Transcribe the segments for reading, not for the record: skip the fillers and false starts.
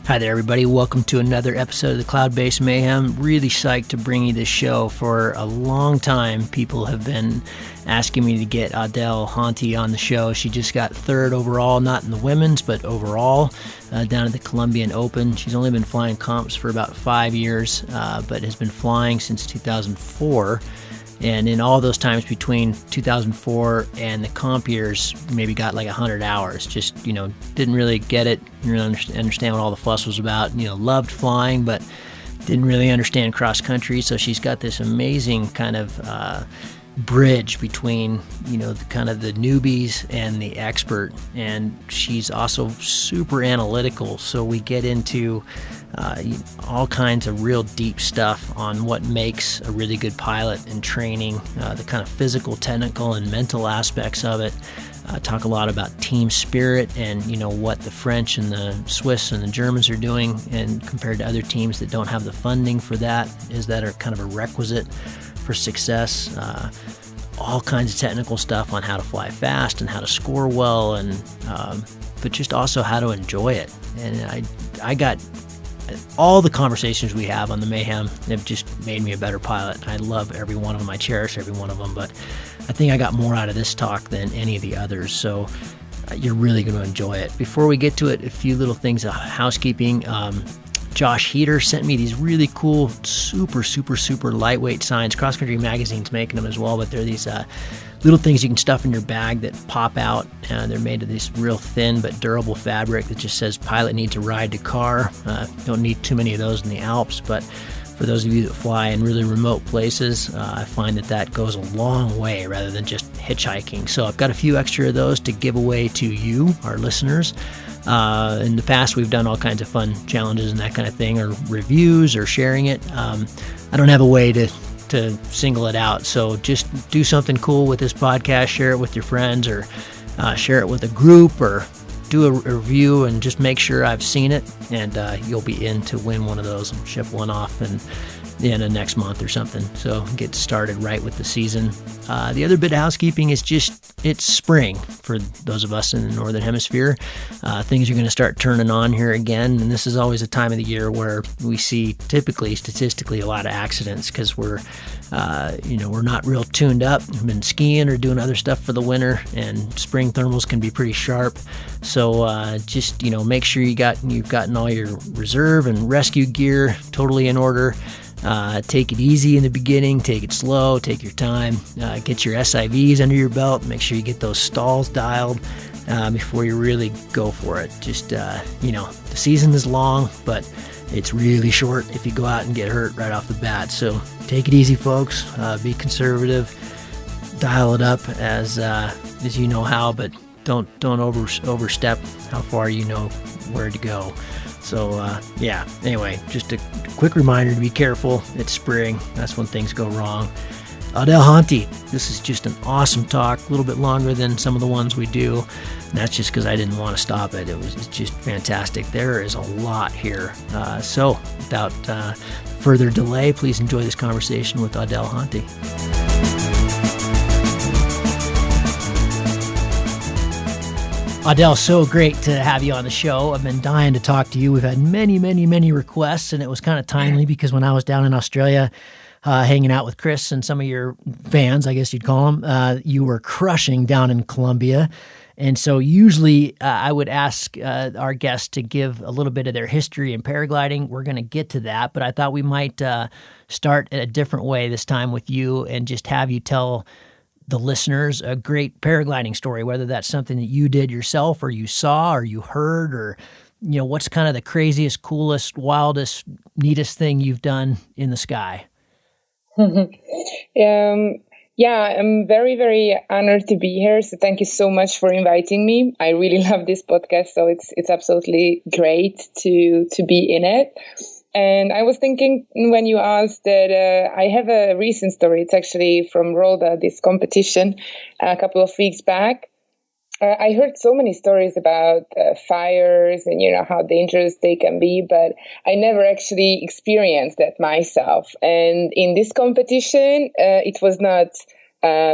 Hi there, everybody. Welcome to another episode of the Cloud-Based Mayhem. Really psyched to bring you this show. For a long time, people have been asking me to get Adél Honti on the show. She just got third overall, not in the women's, but overall, down at the Colombian Open. She's only been flying comps for about 5 years, but has been flying since 2004. And in all those times between 2004 and the comp years, maybe got like 100 hours. Just, didn't really get it, didn't really understand what all the fuss was about. Loved flying, but didn't really understand cross country. So she's got this amazing kind of bridge between, the kind of the newbies and the expert. And she's also super analytical. So we get into all kinds of real deep stuff on what makes a really good pilot and training, the kind of physical, technical, and mental aspects of it. Talk a lot about team spirit and, what the French and the Swiss and the Germans are doing, and compared to other teams that don't have the funding for that, is that are kind of a requisite for success. All kinds of technical stuff on how to fly fast and how to score well, and but just also how to enjoy it. And I got all the conversations we have on the Mayhem have just made me a better pilot. I love every one of them. I cherish every one of them, but I think I got more out of this talk than any of the others. So you're really going to enjoy it. Before we get to it, a few little things of housekeeping. Josh Heater sent me these really cool, super, super, super lightweight signs. Cross Country Magazine's making them as well, but they're these little things you can stuff in your bag that pop out. They're made of this real thin but durable fabric that just says pilot needs a ride to car. Don't need too many of those in the Alps, but for those of you that fly in really remote places, I find that goes a long way rather than just hitchhiking. So I've got a few extra of those to give away to you, our listeners. In the past, we've done all kinds of fun challenges and that kind of thing, or reviews or sharing it. I don't have a way to single it out. So just do something cool with this podcast, share it with your friends, or share it with a group, or do a review and just make sure I've seen it, and you'll be in to win one of those and ship one off in the end of next month or something. So get started right with the season. The other bit of housekeeping is it's spring for those of us in the Northern Hemisphere. Things are going to start turning on here again, and this is always a time of the year where we see typically, statistically, a lot of accidents because we're not real tuned up. We've been skiing or doing other stuff for the winter, and spring thermals can be pretty sharp. So just make sure you've gotten all your reserve and rescue gear totally in order. Take it easy in the beginning, take it slow, take your time, get your SIVs under your belt, make sure you get those stalls dialed before you really go for it. Just, the season is long, but it's really short if you go out and get hurt right off the bat. So take it easy, folks. Be conservative, dial it up as you know how, but don't overstep how far you know where to go. So, anyway, just a quick reminder to be careful. It's spring. That's when things go wrong. Adél Honti, this is just an awesome talk, a little bit longer than some of the ones we do. And that's just because I didn't want to stop it. It's just fantastic. There is a lot here. So, without further delay, please enjoy this conversation with Adél Honti. Adél, so great to have you on the show. I've been dying to talk to you. We've had many, many, many requests, and it was kind of timely because when I was down in Australia hanging out with Chris and some of your fans, I guess you'd call them, you were crushing down in Colombia. And so usually I would ask our guests to give a little bit of their history in paragliding. We're going to get to that, but I thought we might start a different way this time with you and just have you tell the listeners a great paragliding story, whether that's something that you did yourself or you saw or you heard, or what's kind of the craziest, coolest, wildest, neatest thing you've done in the sky. I'm very, very honored to be here. So thank you so much for inviting me. I really love this podcast, so it's absolutely great to be in it. And I was thinking when you asked that I have a recent story. It's actually from Roda, this competition, a couple of weeks back. I heard so many stories about fires and, how dangerous they can be, but I never actually experienced that myself. And in this competition, it was not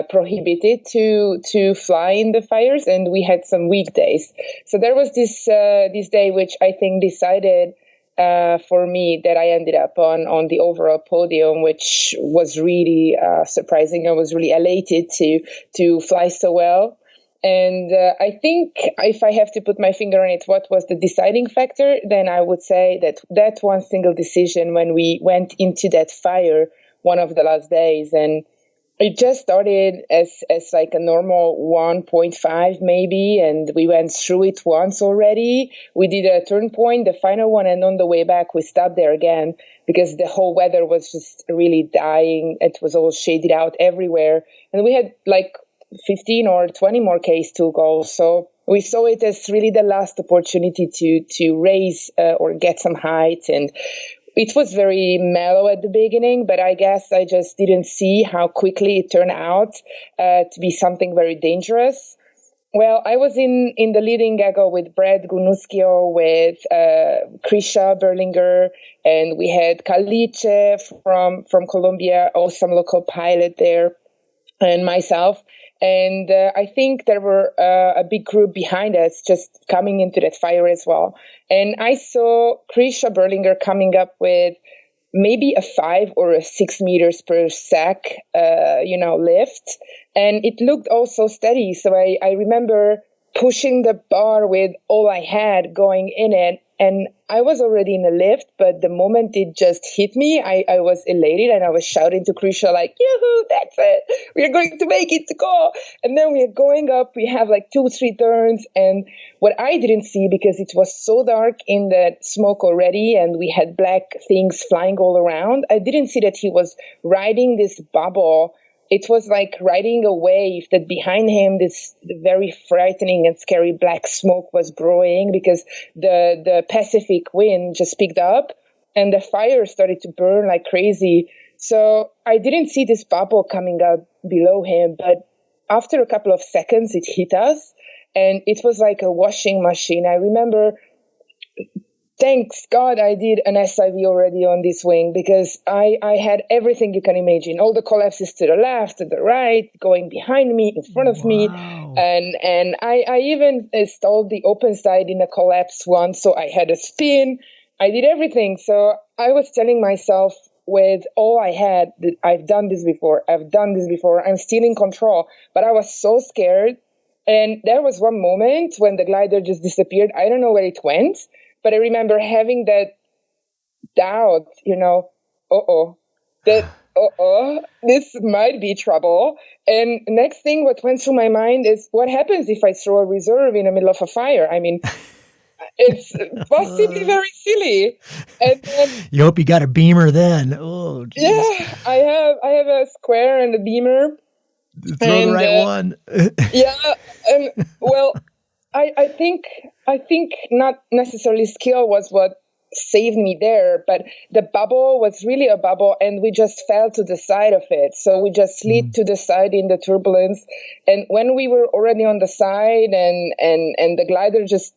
prohibited to fly in the fires, and we had some weekdays. So there was this day which I think decided for me that I ended up on the overall podium, which was really surprising. I was really elated to fly so well. And I think if I have to put my finger on it, what was the deciding factor, then I would say that one single decision when we went into that fire one of the last days. And it just started as like a normal 1.5 maybe, and we went through it once already. We did a turn point, the final one, and on the way back we stopped there again because the whole weather was just really dying. It was all shaded out everywhere, and we had like 15 or 20 more Ks to go. So we saw it as really the last opportunity to raise or get some height. And it was very mellow at the beginning, but I guess I just didn't see how quickly it turned out to be something very dangerous. Well, I was in the leading gaggle with Brad Gunuschio, with Krisha Berlinger, and we had Caliche from Colombia, awesome local pilot there, and myself. And I think there were a big group behind us just coming into that fire as well. And I saw Krisha Berlinger coming up with maybe a 5 or a 6 meters per sec, lift. And it looked also steady. So I remember pushing the bar with all I had going in it. And I was already in the lift, but the moment it just hit me, I was elated and I was shouting to Krisha like, yoo-hoo, that's it. We're going to make it to go. And then we're going up. We have like 2-3 turns. And what I didn't see, because it was so dark in the smoke already and we had black things flying all around, I didn't see that he was riding this bubble. It was like riding a wave that behind him, this very frightening and scary black smoke was growing because the Pacific wind just picked up and the fire started to burn like crazy. So I didn't see this bubble coming up below him, but after a couple of seconds, it hit us and it was like a washing machine. I remember, thanks God I did an SIV already on this wing because I had everything you can imagine. All the collapses to the left, to the right, going behind me, in front of me. And I even installed the open side in a collapse once. So I had a spin. I did everything. So I was telling myself with all I had that I've done this before. I'm still in control. But I was so scared. And there was one moment when the glider just disappeared. I don't know where it went. But I remember having that doubt, this might be trouble. And next thing what went through my mind is, what happens if I throw a reserve in the middle of a fire? I mean, it's possibly very silly. And then, you hope you got a beamer then. Oh, geez. Yeah, I have a square and a beamer. Throw the right one. Yeah, and well, I think not necessarily skill was what saved me there, but the bubble was really a bubble and we just fell to the side of it. So we just slid to the side in the turbulence. And when we were already on the side and the glider just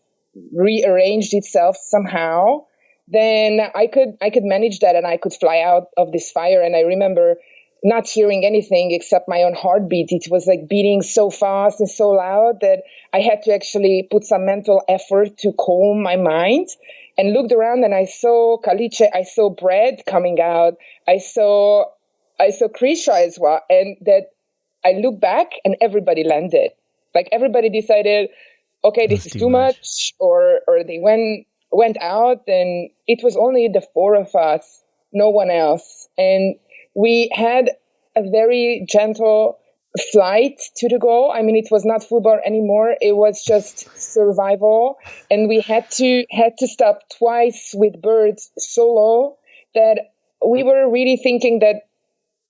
rearranged itself somehow, then I could manage that and I could fly out of this fire. And I remember not hearing anything except my own heartbeat. It was like beating so fast and so loud that I had to actually put some mental effort to calm my mind, and looked around and I saw Caliche, I saw Brad coming out, I saw Krisha as well, and that I looked back and everybody landed. Like everybody decided, okay, this is too much, or they went out, and it was only the 4 of us, no one else. And we had a very gentle flight to the goal. I mean, it was not full bar anymore. It was just survival. And we had to stop twice with birds so low that we were really thinking that,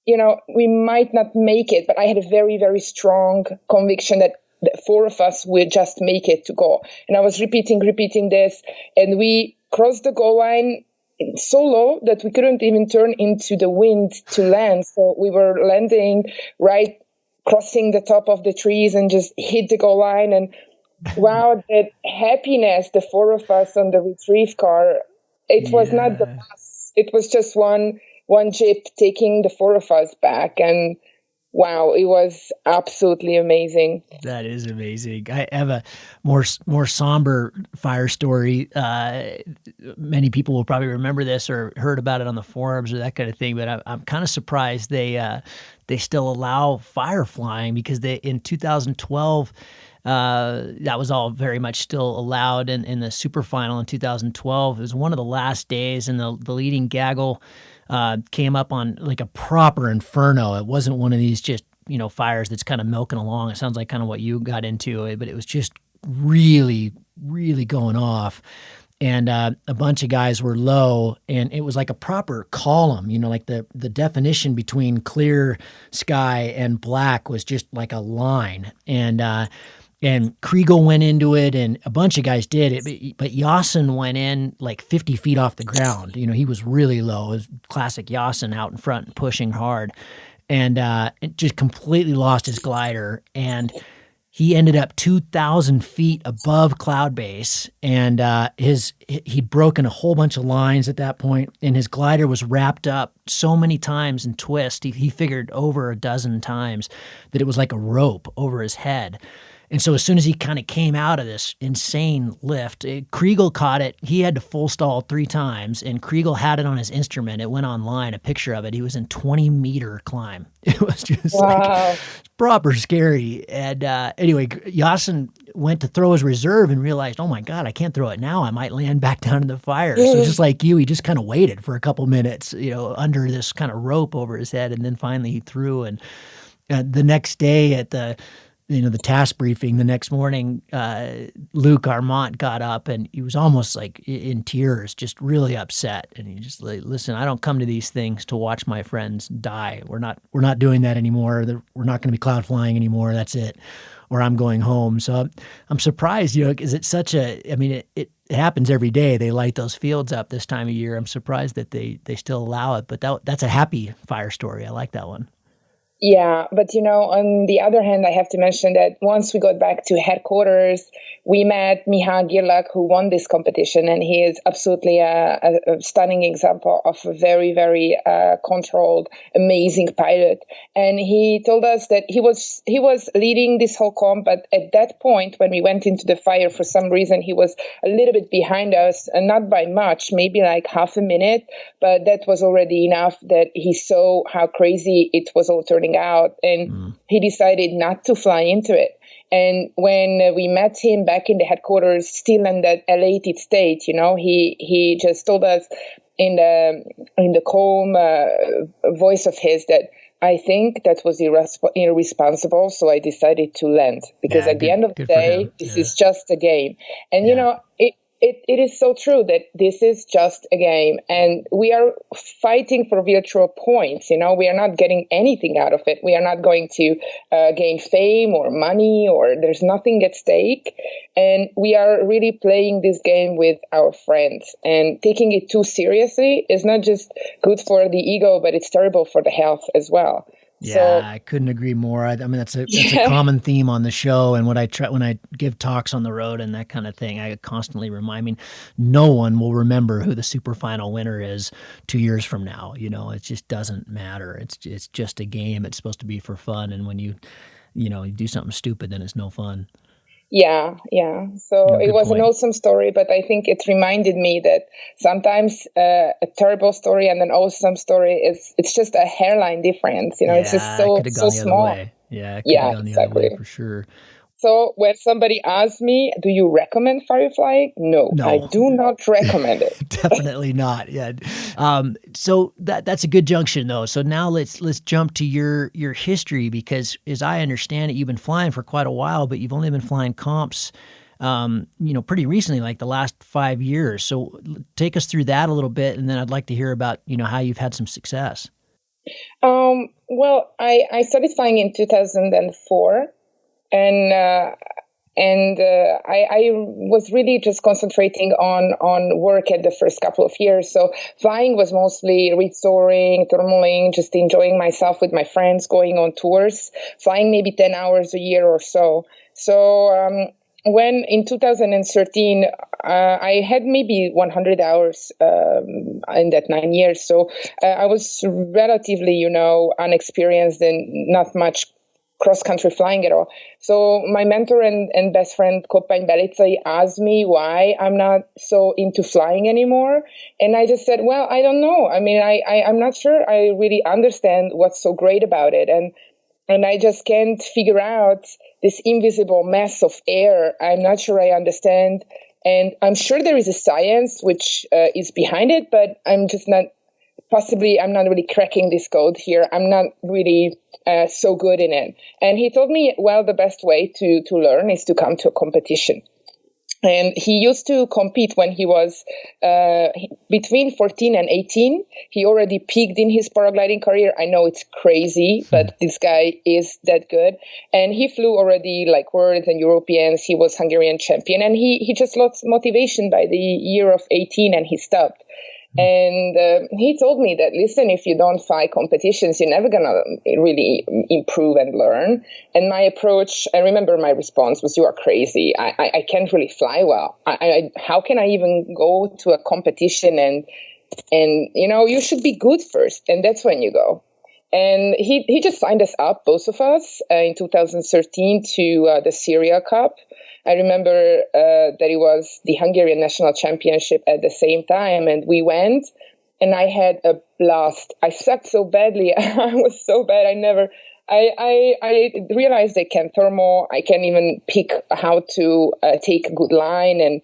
we might not make it. But I had a very, very strong conviction that the 4 of us would just make it to go. And I was repeating this. And we crossed the goal line so low that we couldn't even turn into the wind to land. So we were landing right, crossing the top of the trees and just hit the goal line. And wow, that happiness, the 4 of us on the retrieve car, it was not the bus. It was just one jeep taking the 4 of us back. And Wow, it was absolutely amazing. That is amazing. I have a more somber fire story. Many people will probably remember this or heard about it on the forums or that kind of thing. But I'm kind of surprised they still allow fire flying, because they in 2012 that was all very much still allowed in the super final in 2012. It was one of the last days, and the leading gaggle came up on like a proper inferno. It wasn't one of these just fires that's kind of milking along. It sounds like kind of what you got into, but it was just really, really going off. And a bunch of guys were low, and it was like a proper column, like the definition between clear sky and black was just like a line. And Kriegel went into it, and a bunch of guys did it, but Yasin went in like 50 feet off the ground. He was really low. It was classic Yasin out in front and pushing hard, and it just completely lost his glider, and he ended up 2,000 feet above cloud base, and he'd broken a whole bunch of lines at that point, and his glider was wrapped up so many times in twist. He figured over a dozen times that it was like a rope over his head. And so as soon as he kind of came out of this insane lift, Kriegel caught it. He had to full stall 3 times, and Kriegel had it on his instrument. It went online, a picture of it. He was in 20-meter climb. It was just like proper scary. And anyway, Yasin went to throw his reserve and realized, oh my God, I can't throw it now. I might land back down in the fire. So just like you, he just kind of waited for a couple minutes, under this kind of rope over his head. And then finally he threw. And the next day at the task briefing the next morning, Luc Armand got up, and he was almost like in tears, just really upset. And he just like, listen, I don't come to these things to watch my friends die. We're not doing that anymore. We're not going to be cloud flying anymore. That's it. Or I'm going home. So I'm surprised, because it's such it happens every day. They light those fields up this time of year. I'm surprised that they still allow it, but that's a happy fire story. I like that one. Yeah, but on the other hand, I have to mention that once we got back to headquarters, we met Miha Girlak, who won this competition, and he is absolutely a stunning example of a very, very controlled, amazing pilot. And he told us that he was leading this whole comp, but at that point, when we went into the fire, for some reason, he was a little bit behind us, and not by much, maybe like half a minute, but that was already enough that he saw how crazy it was all turning out, and he decided not to fly into it. And when we met him back in the headquarters, still in that elated state, he just told us in the calm voice of his that I think that was irresponsible, so I decided to land, because at the end of the day, this is just a game. And it is so true that this is just a game, and we are fighting for virtual points. We are not getting anything out of it. We are not going to gain fame or money, or there's nothing at stake. And we are really playing this game with our friends, and taking it too seriously is not just good for the ego, but it's terrible for the health as well. Yeah, I couldn't agree more. I mean, that's a common theme on the show, and when I give talks on the road and that kind of thing, I constantly remind no one will remember who the super final winner is 2 years from now. It just doesn't matter. It's just a game. It's supposed to be for fun, and when you do something stupid, then it's no fun. Yeah. So it was an awesome story, but I think it reminded me that sometimes a terrible story and an awesome story it's just a hairline difference. It's just so small. Yeah, it could have gone the other way for sure. So when somebody asks me, do you recommend fireflying? No, I do not recommend it. Definitely not. Yeah. So that's a good junction though. So now let's jump to your history, because as I understand it, you've been flying for quite a while, but you've only been flying comps, pretty recently, like the last 5 years. So take us through that a little bit, and then I'd like to hear about, how you've had some success. Well, I started flying in 2004. And I was really just concentrating on work at the first couple of years. So flying was mostly restoring, thermaling, just enjoying myself with my friends, going on tours, flying maybe 10 hours a year or so. So when in 2013, I had maybe 100 hours in that 9 years. So I was relatively, unexperienced and not much cross-country flying at all. So my mentor and best friend, Kopány Belicai, asked me why I'm not so into flying anymore. And I just said, well, I don't know. I mean, I'm not sure I really understand what's so great about it. And I just can't figure out this invisible mass of air. I'm not sure I understand. And I'm sure there is a science which is behind it, but I'm not really cracking this code here. I'm not really so good in it. And he told me, well, the best way to learn is to come to a competition. And he used to compete when he was between 14 and 18. He already peaked in his paragliding career. I know it's crazy, but this guy is that good. And he flew already like worlds and Europeans. He was Hungarian champion. And he just lost motivation by the year of 18 and he stopped. And he told me that, listen, if you don't fight competitions, you're never going to really improve and learn. And my approach, I remember my response was, you are crazy. I can't really fly well. How can I even go to a competition? And you should be good first. And that's when you go. And he just signed us up, both of us, in 2013 to the Syria Cup. I remember that it was the Hungarian national championship at the same time, and we went, and I had a blast. I sucked so badly. I was so bad. I realized I can thermal. I can even pick how to take a good line, and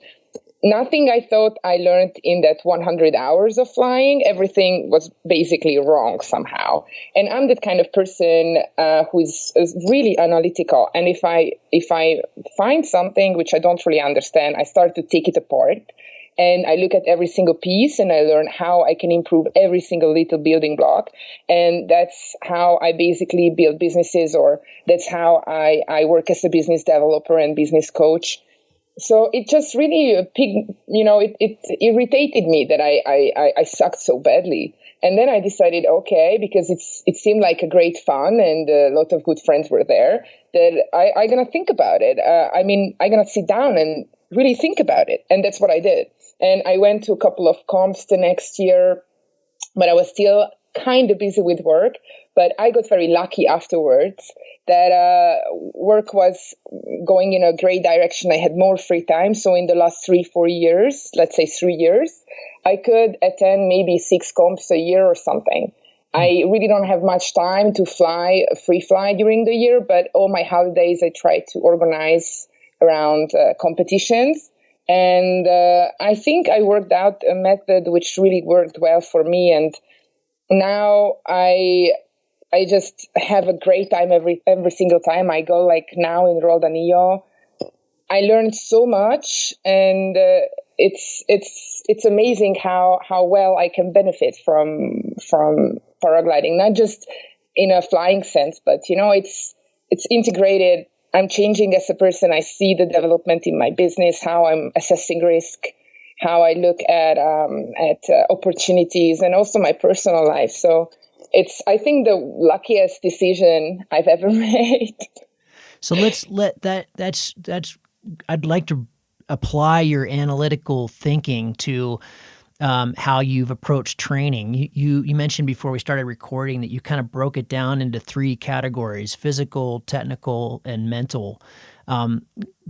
nothing I thought I learned in that 100 hours of flying, everything was basically wrong somehow. And I'm that kind of person who is really analytical. And if I find something which I don't really understand, I start to take it apart. And I look at every single piece and I learn how I can improve every single little building block. And that's how I basically build businesses, or that's how I work as a business developer and business coach. So it just really it irritated me that I sucked so badly. And then I decided, okay, because it seemed like a great fun and a lot of good friends were there, that I'm going to think about it. I'm going to sit down and really think about it. And that's what I did. And I went to a couple of comps the next year, but I was still kind of busy with work. But I got very lucky afterwards that work was going in a great direction. I had more free time. So in the last 3-4 years, let's say 3 years, I could attend maybe 6 comps a year or something. I really don't have much time to free fly during the year, but all my holidays I try to organize around competitions. And I think I worked out a method which really worked well for me. And now I just have a great time every single time I go. Like now in Roldanillo, I learned so much, and it's amazing how well I can benefit from paragliding, not just in a flying sense, but it's integrated. I'm changing as a person. I see the development in my business, how I'm assessing risk, how I look at opportunities, and also my personal life. So it's, I think, the luckiest decision I've ever made. So that's I'd like to apply your analytical thinking to how you've approached training. You mentioned before we started recording that you kind of broke it down into 3 categories: physical, technical, and mental.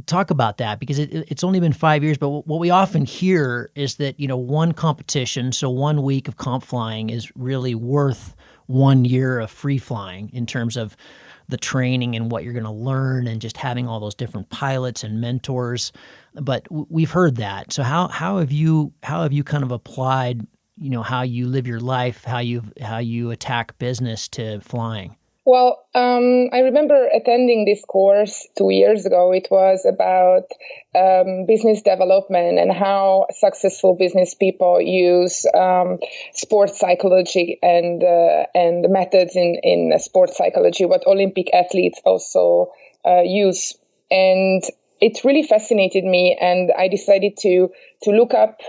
Talk about that, because it's only been 5 years, but what we often hear is that, one competition, so 1 week of comp flying is really worth 1 year of free flying in terms of the training and what you're going to learn and just having all those different pilots and mentors. But we've heard that. So how have you kind of applied, how you live your life, how you attack business to flying? Well, I remember attending this course 2 years ago. It was about business development and how successful business people use sports psychology and the methods in sports psychology, what Olympic athletes also use. And it really fascinated me, and I decided to look up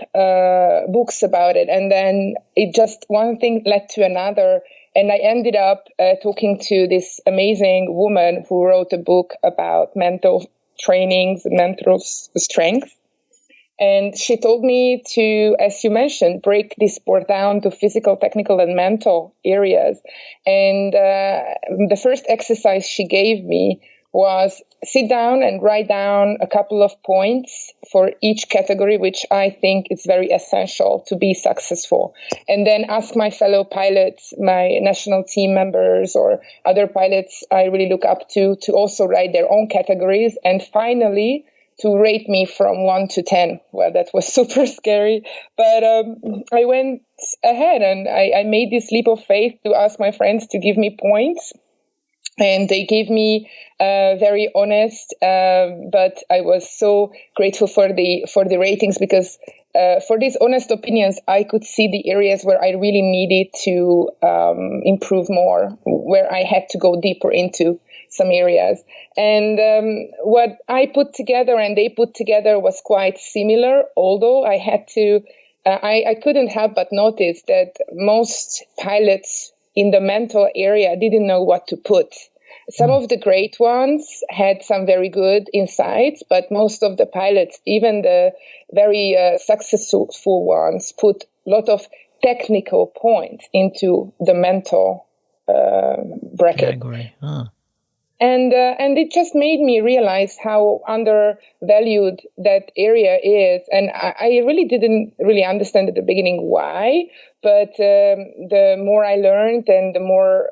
books about it. And then it just, one thing led to another. And I ended up talking to this amazing woman who wrote a book about mental trainings, mental strength. And she told me to, as you mentioned, break this sport down to physical, technical, and mental areas. And the first exercise she gave me was sit down and write down a couple of points for each category, which I think is very essential to be successful. And then ask my fellow pilots, my national team members, or other pilots I really look up to also write their own categories. And finally, to rate me from 1 to 10. Well, that was super scary, but I went ahead and I made this leap of faith to ask my friends to give me points. And they gave me very honest, but I was so grateful for the ratings, because for these honest opinions, I could see the areas where I really needed to improve more, where I had to go deeper into some areas. And what I put together and they put together was quite similar, although I had to, I couldn't help but notice that most pilots in the mental area didn't know what to put. Some of the great ones had some very good insights, but most of the pilots, even the very successful ones, put a lot of technical points into the mental bracket. Category. Huh. And it just made me realize how undervalued that area is. And I really didn't really understand at the beginning why. But the more I learned and the more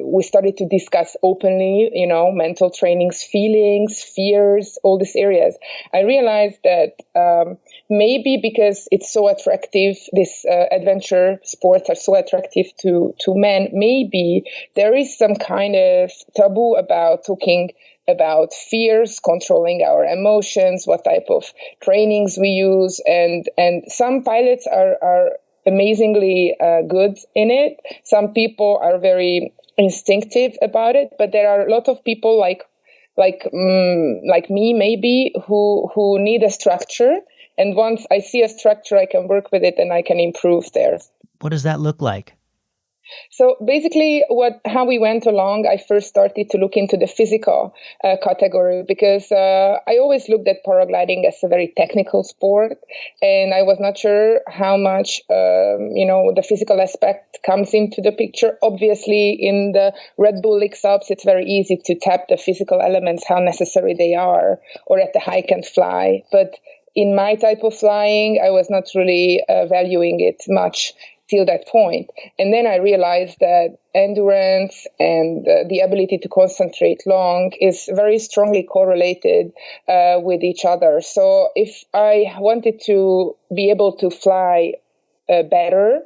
we started to discuss openly, mental trainings, feelings, fears, all these areas, I realized that maybe because it's so attractive, these adventure sports are so attractive to men, maybe there is some kind of taboo about talking about fears, controlling our emotions, what type of trainings we use. And some pilots are amazingly good in it. Some people are very instinctive about it, but there are a lot of people like me maybe who need a structure. And once I see a structure, I can work with it and I can improve there. What does that look like? So basically, how we went along, I first started to look into the physical category, because I always looked at paragliding as a very technical sport, and I was not sure how much the physical aspect comes into the picture. Obviously, in the Red Bull X-Ups, it's very easy to tap the physical elements, how necessary they are, or at the hike and fly. But in my type of flying, I was not really valuing it much till that point. And then I realized that endurance and the ability to concentrate long is very strongly correlated with each other. So if I wanted to be able to fly better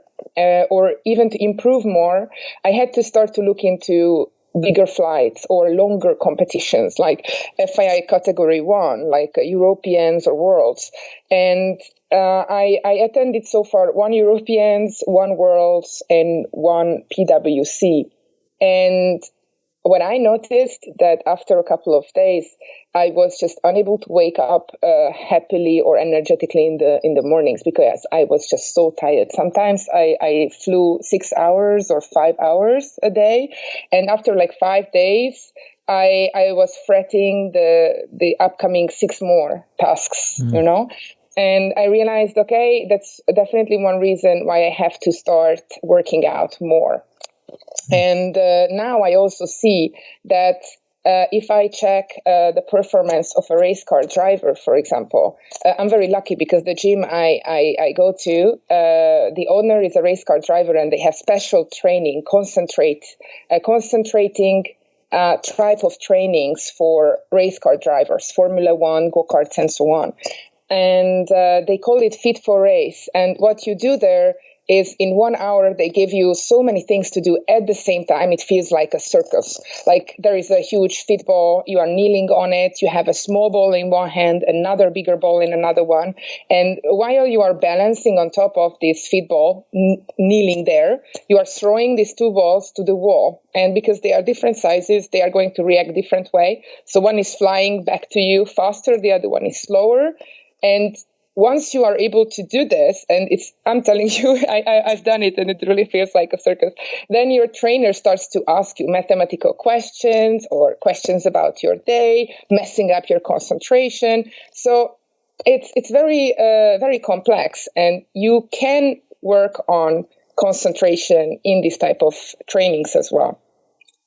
or even to improve more, I had to start to look into bigger flights or longer competitions like FII category 1, like Europeans or Worlds. And I attended so far 1 Europeans, 1 Worlds, and 1 PWC. And when I noticed that after a couple of days, I was just unable to wake up happily or energetically in the mornings, because I was just so tired. Sometimes I flew 6 hours or 5 hours a day, and after like 5 days, I was fretting the upcoming 6 more tasks, And I realized, okay, that's definitely one reason why I have to start working out more. And now I also see that if I check the performance of a race car driver, for example, I'm very lucky because the gym I go to, the owner is a race car driver, and they have special training, concentrating type of trainings for race car drivers, Formula One, go-karts, and so on. And they call it Fit for Race. And what you do there is in 1 hour, they give you so many things to do at the same time. It feels like a circus. Like there is a huge fit ball. You are kneeling on it. You have a small ball in one hand, another bigger ball in another one. And while you are balancing on top of this fit ball, kneeling there, you are throwing these 2 balls to the wall. And because they are different sizes, they are going to react different way. So one is flying back to you faster. The other one is slower. And once you are able to do this, and I'm telling you, I've done it and it really feels like a circus, then your trainer starts to ask you mathematical questions or questions about your day, messing up your concentration. So it's very, very complex, and you can work on concentration in this type of trainings as well.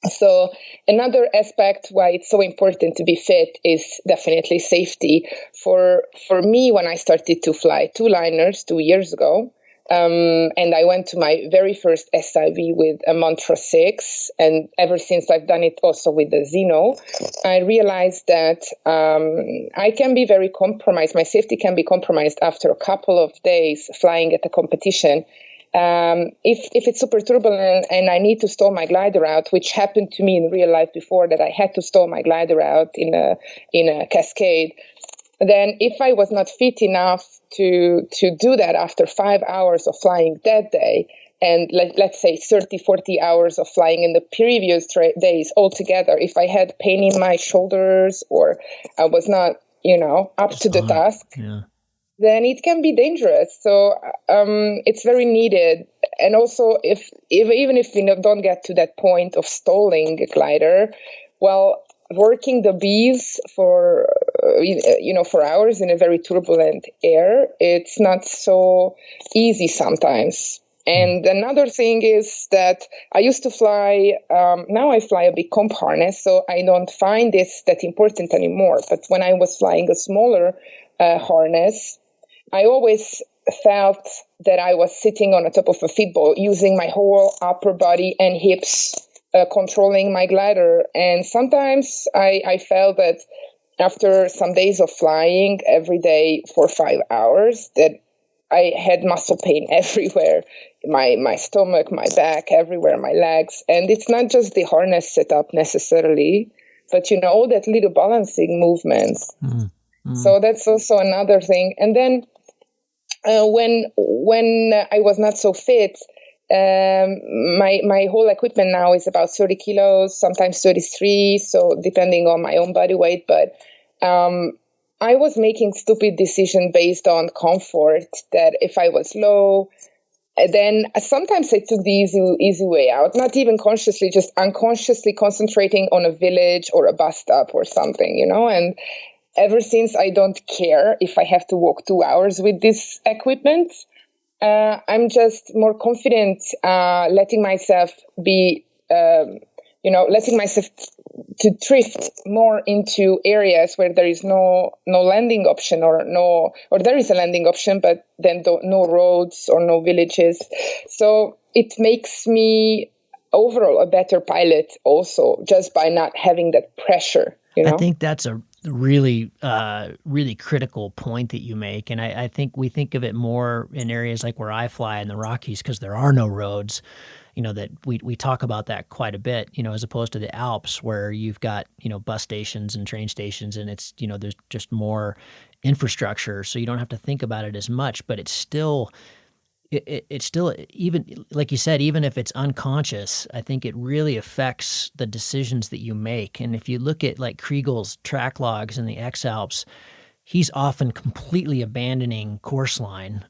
So another aspect why it's so important to be fit is definitely safety. For me, when I started to fly two-liners 2 years ago, and I went to my very first SIV with a Mantra 6, and ever since I've done it also with the Zeno, I realized that I can be very compromised. My safety can be compromised after a couple of days flying at a competition. If it's super turbulent and I need to stall my glider out, which happened to me in real life before, that I had to stall my glider out in a cascade, then if I was not fit enough to do that after 5 hours of flying that day, and let's say 30, 40 hours of flying in the previous days altogether, if I had pain in my shoulders or I was not, up to the task, then it can be dangerous. So it's very needed. And also, even if we don't get to that point of stalling a glider, well, working the bees for hours in a very turbulent air, it's not so easy sometimes. And another thing is that I used to fly, now I fly a big comp harness, so I don't find this that important anymore. But when I was flying a smaller harness, I always felt that I was sitting on the top of a football, using my whole upper body and hips, controlling my glider. And sometimes I felt that after some days of flying every day for 5 hours, that I had muscle pain everywhere, my stomach, my back, everywhere, my legs. And it's not just the harness setup necessarily, but, all that little balancing movements. So that's also another thing. And then when I was not so fit, my whole equipment now is about 30 kilos, sometimes 33, so depending on my own body weight. But I was making stupid decisions based on comfort, that if I was low, then sometimes I took the easy way out, not even consciously, just unconsciously concentrating on a village or a bus stop or something, and ever since, I don't care if I have to walk 2 hours with this equipment. I'm just more confident letting myself be, letting myself to drift more into areas where there is no landing option or there is a landing option, but then no roads or no villages. So it makes me overall a better pilot also, just by not having that pressure. I think that's a really, really critical point that you make. And I think we think of it more in areas like where I fly in the Rockies, because there are no roads, that we talk about that quite a bit, as opposed to the Alps, where you've got, bus stations and train stations, and it's, there's just more infrastructure. So you don't have to think about it as much, but it's still even, like you said, even if it's unconscious, I think it really affects the decisions that you make. And if you look at like Kriegel's track logs in the X-Alps, he's often completely abandoning course line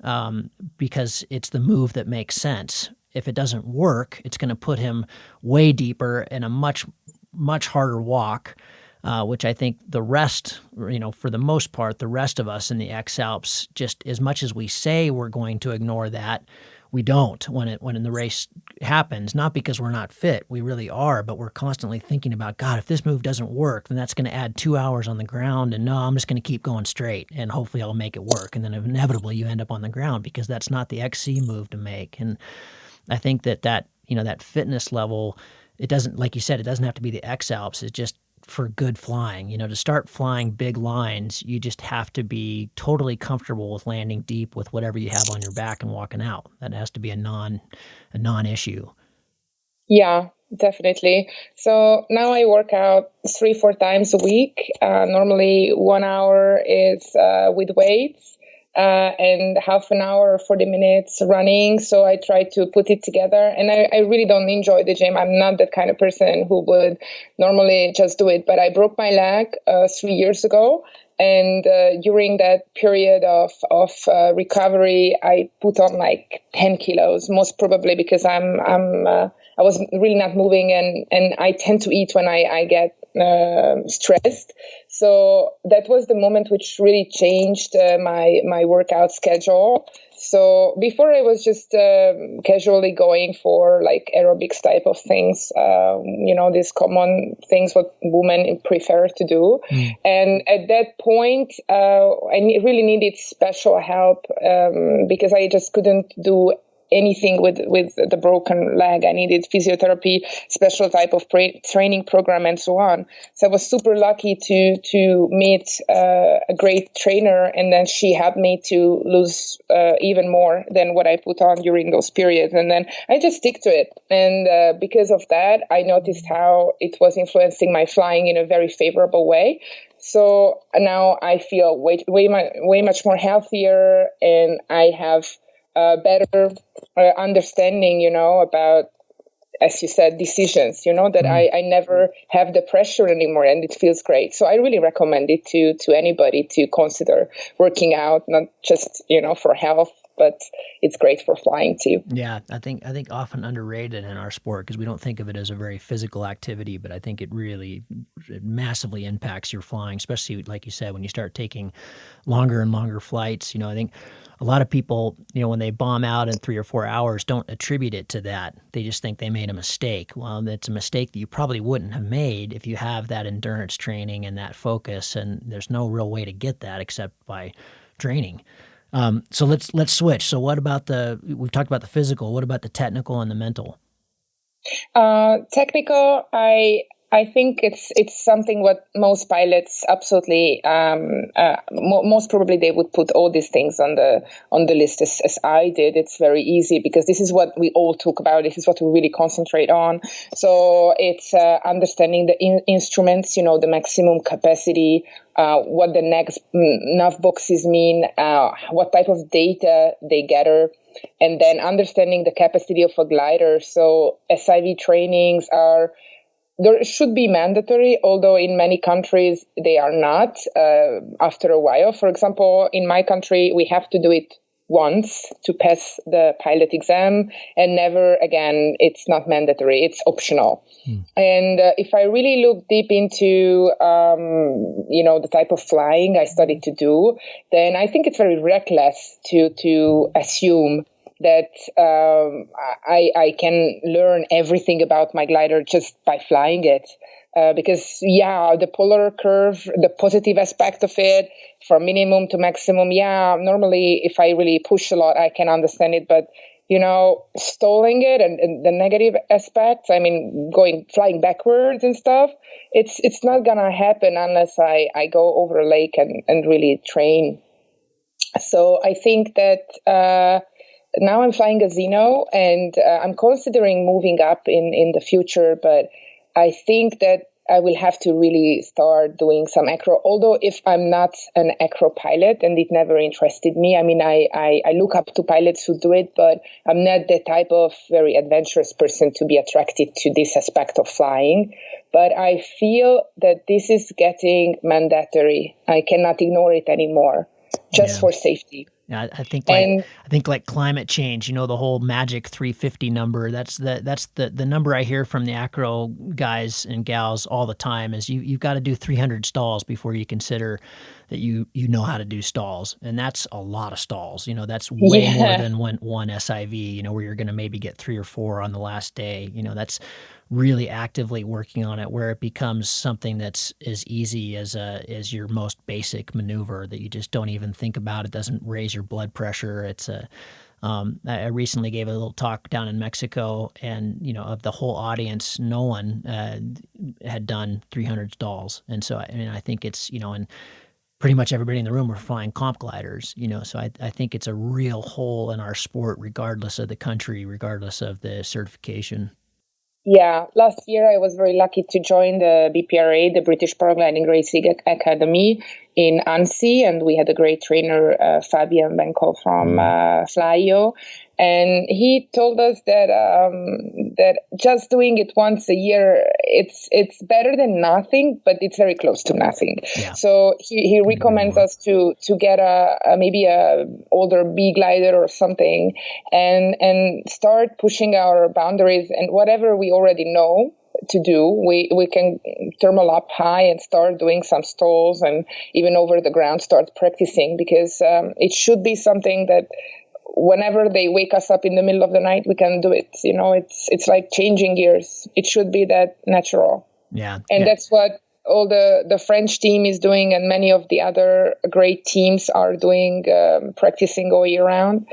because it's the move that makes sense. If it doesn't work, it's going to put him way deeper in a much, much harder walk. Which I think the rest, for the most part, the rest of us in the X-Alps, just as much as we say we're going to ignore that, we don't when the race happens. Not because we're not fit, we really are, but we're constantly thinking about, God, if this move doesn't work, then that's going to add 2 hours on the ground, and no, I'm just going to keep going straight, and hopefully I'll make it work. And then inevitably you end up on the ground because that's not the XC move to make. And I think that fitness level, it doesn't, like you said, it doesn't have to be the X-Alps. It's just for good flying. To start flying big lines, you just have to be totally comfortable with landing deep with whatever you have on your back and walking out. That has to be a non-issue. Yeah, definitely. So now I work out 3-4 times a week. Normally 1 hour is with weights, and half an hour or 40 minutes running. So I try to put it together, and I really don't enjoy the gym. I'm not that kind of person who would normally just do it, but I broke my leg 3 years ago, And during that period of recovery, I put on like 10 kilos, most probably because I was really not moving, and I tend to eat when I get stressed. So that was the moment which really changed my workout schedule. So before I was just casually going for like aerobics type of things, these common things what women prefer to do. And at that point, I really needed special help because I just couldn't do anything with the broken leg. I needed physiotherapy, special type of training program, and so on. So I was super lucky to meet a great trainer, and then she helped me to lose even more than what I put on during those periods. And then I just stick to it. And because of that, I noticed how it was influencing my flying in a very favorable way. So now I feel way much more healthier, and I have better understanding, about, as you said, decisions, that I never have the pressure anymore, and it feels great. So I really recommend it to anybody to consider working out, not just, for health, but it's great for flying too. Yeah, I think often underrated in our sport because we don't think of it as a very physical activity, but I think it massively impacts your flying, especially like you said, when you start taking longer and longer flights. I think a lot of people, when they bomb out in 3 or 4 hours, don't attribute it to that. They just think they made a mistake. Well, it's a mistake that you probably wouldn't have made if you have that endurance training and that focus, and there's no real way to get that except by training. So let's switch. So what about we've talked about the physical, what about the technical and the mental? Technical, I think it's something what most pilots absolutely, most probably they would put all these things on the list as I did. It's very easy because this is what we all talk about. This is what we really concentrate on. So it's understanding the instruments, the maximum capacity, what the next nav boxes mean, what type of data they gather, and then understanding the capacity of a glider. So SIV trainings there should be mandatory, although in many countries they are not after a while. For example, in my country, we have to do it once to pass the pilot exam, and never again. It's not mandatory. It's optional. And if I really look deep into, the type of flying I studied to do, then I think it's very reckless to assume that I can learn everything about my glider just by flying it. Because, the polar curve, the positive aspect of it, from minimum to maximum, normally if I really push a lot, I can understand it. But, stalling it and the negative aspects, flying backwards and stuff, it's not going to happen unless I go over a lake and really train. So I think that now I'm flying a Zeno, and I'm considering moving up in the future, but I think that I will have to really start doing some acro, although if I'm not an acro pilot and it never interested me. I look up to pilots who do it, but I'm not the type of very adventurous person to be attracted to this aspect of flying. But I feel that this is getting mandatory. I cannot ignore it anymore, just for safety. Yeah, I think like climate change, the whole magic 350 number. That's the number I hear from the acro guys and gals all the time is you've got to do 300 stalls before you consider that you know how to do stalls, and that's a lot of stalls. That's way more than one SIV. Where you're going to maybe get 3 or 4 on the last day. That's really actively working on it, where it becomes something that's as easy as your most basic maneuver that you just don't even think about. It doesn't raise your blood pressure. I recently gave a little talk down in Mexico, and of the whole audience, no one had done 300 stalls, and so I think it's and pretty much everybody in the room were flying comp gliders. So I think it's a real hole in our sport, regardless of the country, regardless of the certification. Yeah, last year I was very lucky to join the BPRA, the British Paragliding Racing Academy in Annecy, and we had a great trainer, Fabian Benko from Flyo. And he told us that just doing it once a year, it's better than nothing, but it's very close to nothing. Yeah. So he recommends us to get maybe a older B glider or something, and start pushing our boundaries, and whatever we already know to do, we can thermal up high and start doing some stalls, and even over the ground start practicing, because it should be something that whenever they wake us up in the middle of the night, we can do it. It's like changing gears. It should be that natural. Yeah. And that's what all the French team is doing, and many of the other great teams are doing, practicing all year round.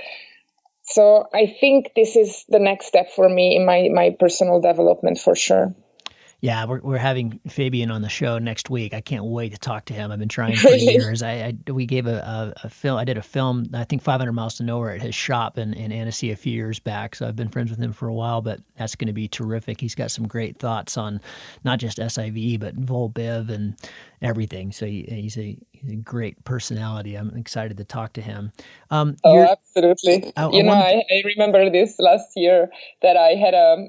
So I think this is the next step for me in my personal development, for sure. Yeah, we're having Fabian on the show next week. I can't wait to talk to him. I've been trying for years. We gave a film. I did a film, I think 500 Miles to Nowhere, at his shop in Annecy a few years back. So I've been friends with him for a while, but that's going to be terrific. He's got some great thoughts on not just SIV, but Vol Biv and everything. So he's a great personality. I'm excited to talk to him. Absolutely. I remember this last year that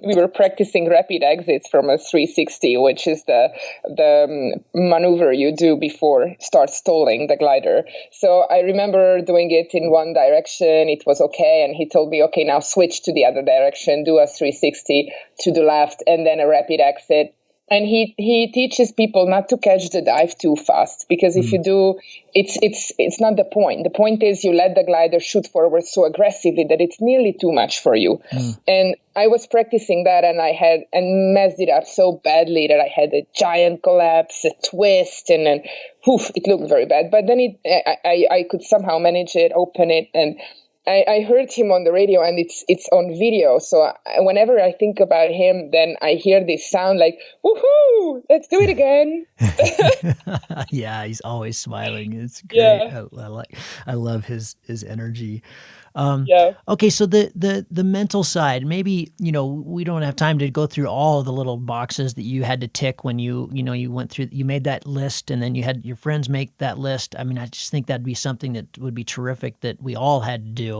we were practicing rapid exits from a 360, which is the maneuver you do before start stalling the glider. So I remember doing it in one direction. It was okay. And he told me, okay, now switch to the other direction, do a 360 to the left, and then a rapid exit. And he teaches people not to catch the dive too fast, because if you do, it's not the point. The point is you let the glider shoot forward so aggressively that it's nearly too much for you. And I was practicing that, and I messed it up so badly that I had a giant collapse, a twist, and then it looked very bad. But then I could somehow manage it, open it, and I heard him on the radio, and it's on video. So whenever I think about him, then I hear this sound like, woohoo, let's do it again. Yeah, he's always smiling. It's great. Yeah. I love his energy. Yeah. Okay, so the mental side, maybe, we don't have time to go through all the little boxes that you had to tick when you went through, you made that list, and then you had your friends make that list. I mean, I just think that'd be something that would be terrific that we all had to do,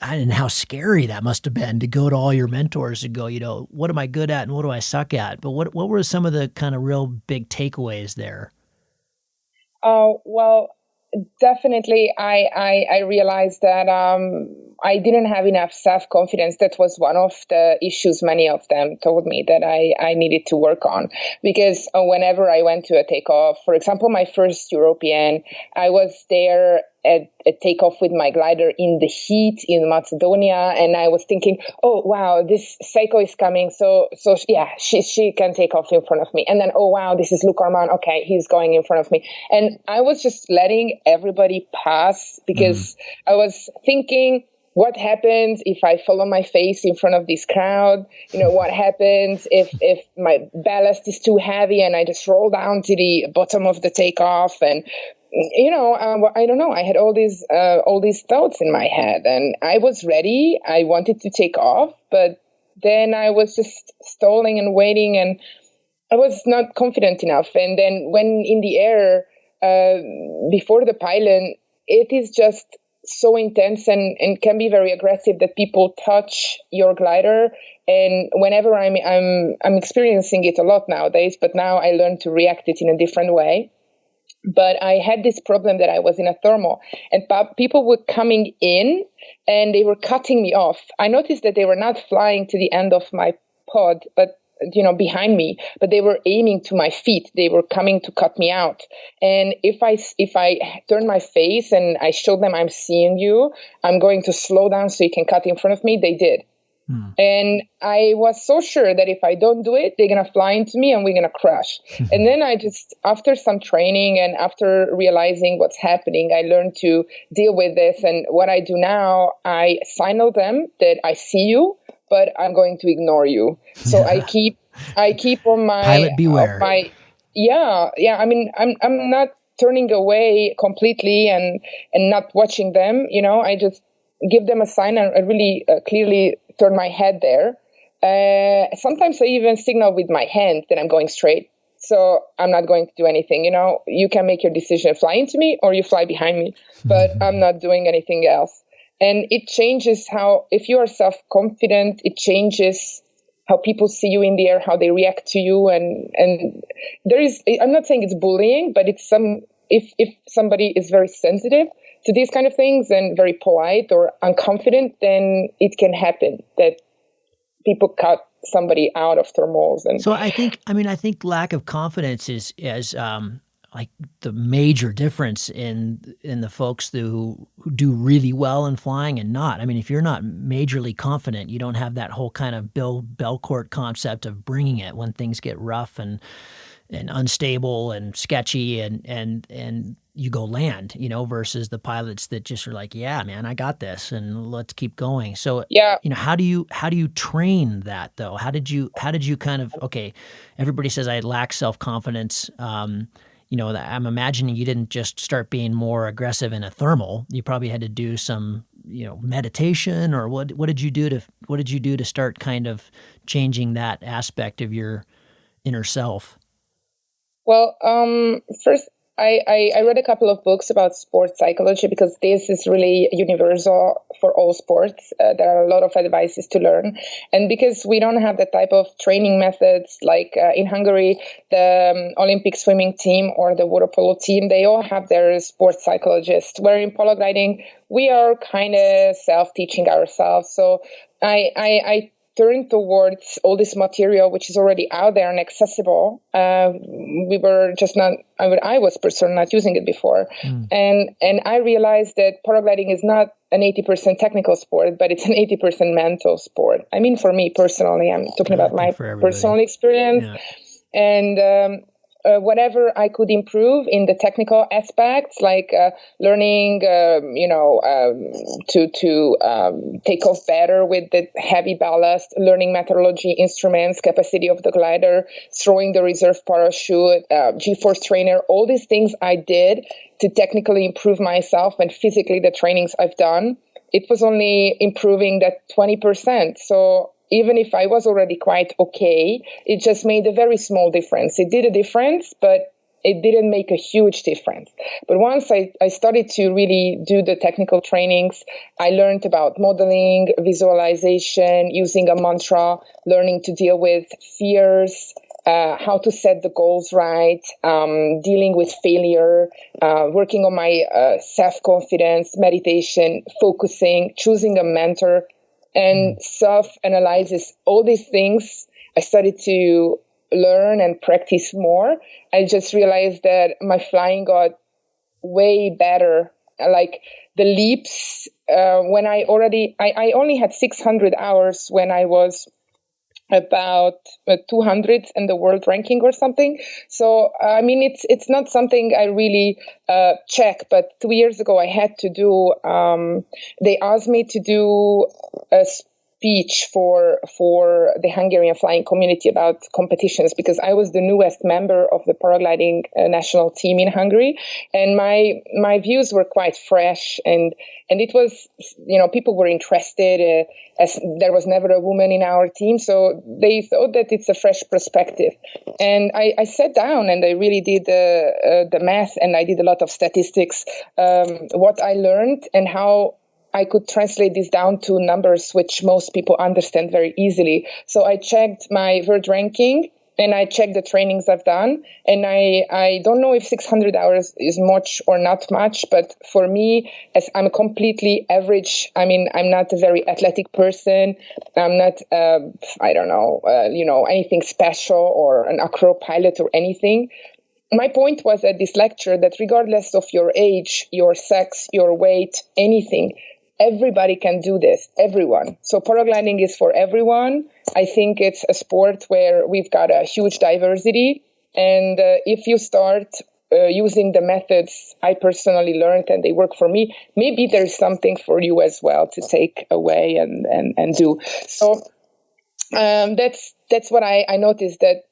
and how scary that must have been to go to all your mentors and go, what am I good at and what do I suck at? But what were some of the kind of real big takeaways there? Well, definitely, I realized that I didn't have enough self-confidence. That was one of the issues many of them told me that I needed to work on. Because whenever I went to a takeoff, for example, my first European, I was there at a takeoff with my glider in the heat in Macedonia, and I was thinking, oh wow, this Seiko is coming, so yeah, she can take off in front of me. And then, oh wow, this is Luc Armand, okay, he's going in front of me. And I was just letting everybody pass, because I was thinking, what happens if I fall on my face in front of this crowd? What happens if my ballast is too heavy and I just roll down to the bottom of the takeoff? And I don't know. I had all these thoughts in my head, and I was ready. I wanted to take off, but then I was just stalling and waiting, and I was not confident enough. And then when in the air, before the pylon, it is just so intense and can be very aggressive that people touch your glider. And whenever I'm experiencing it a lot nowadays, but now I learned to react it in a different way. But I had this problem that I was in a thermal, and people were coming in and they were cutting me off. I noticed that they were not flying to the end of my pod, but behind me, but they were aiming to my feet. They were coming to cut me out. And if I turn my face and I showed them, I'm seeing you, I'm going to slow down so you can cut in front of me, they did. And I was so sure that if I don't do it, they're going to fly into me and we're going to crash. And then after some training and after realizing what's happening, I learned to deal with this. And what I do now, I signal them that I see you, but I'm going to ignore you. So I keep on my pilot beware. Yeah. I mean, I'm not turning away completely and not watching them. I just give them a sign and I really clearly turn my head there. Sometimes I even signal with my hand that I'm going straight. So I'm not going to do anything. You can make your decision, fly into me or you fly behind me, but I'm not doing anything else. And it changes how, if you are self-confident, it changes how people see you in the air, how they react to you. And there is, I'm not saying it's bullying, but it's if somebody is very sensitive to these kind of things and very polite or unconfident, then it can happen that people cut somebody out of their molds. And so I think lack of confidence is like the major difference in the folks who do really well in flying and not. I mean, if you're not majorly confident, you don't have that whole kind of Bill Belcourt concept of bringing it when things get rough and unstable and sketchy and you go land, versus the pilots that just are like, yeah, man, I got this and let's keep going. So, how do you train that though? How did you kind of, okay, everybody says I lack self-confidence. I'm imagining you didn't just start being more aggressive in a thermal. You probably had to do some, meditation, or what did you do to start kind of changing that aspect of your inner self? Well, first, I read a couple of books about sports psychology, because this is really universal for all sports. There are a lot of advices to learn. And because we don't have the type of training methods like in Hungary, the Olympic swimming team or the water polo team, they all have their sports psychologists, where in paragliding, we are kind of self-teaching ourselves. So I turn towards all this material which is already out there and accessible. We were just not, I was personally not using it before. And I realized that paragliding is not an 80% technical sport, but it's an 80% mental sport. I mean, for me personally, I'm talking about my personal experience. Yeah. And whatever I could improve in the technical aspects, like learning, to take off better with the heavy ballast, learning meteorology instruments, capacity of the glider, throwing the reserve parachute, G-force trainer, all these things I did to technically improve myself, and physically the trainings I've done, it was only improving that 20%. So even if I was already quite okay, it just made a very small difference. It did a difference, but it didn't make a huge difference. But once I started to really do the technical trainings, I learned about modeling, visualization, using a mantra, learning to deal with fears, how to set the goals right, dealing with failure, working on my self-confidence, meditation, focusing, choosing a mentor, and self-analysis, all these things I started to learn and practice more. I just realized that my flying got way better. Like the leaps, when I only had 600 hours when I was about 200 in the world ranking or something. So, I mean, it's not something I really check, but 2 years ago I had to do, they asked me to do a speech for the Hungarian flying community about competitions, because I was the newest member of the paragliding national team in Hungary, and my views were quite fresh, and it was, people were interested, as there was never a woman in our team, so they thought that it's a fresh perspective. And I sat down and I really did the math, and I did a lot of statistics, what I learned and how I could translate this down to numbers which most people understand very easily. So I checked my world ranking and I checked the trainings I've done. And I don't know if 600 hours is much or not much, but for me, as I'm completely average, I mean, I'm not a very athletic person. I'm not, anything special or an acro pilot or anything. My point was at this lecture that regardless of your age, your sex, your weight, anything, everybody can do this, everyone. So paragliding is for everyone. I think it's a sport where we've got a huge diversity. And if you start using the methods I personally learned and they work for me, maybe there's something for you as well to take away and do. So that's what I noticed, that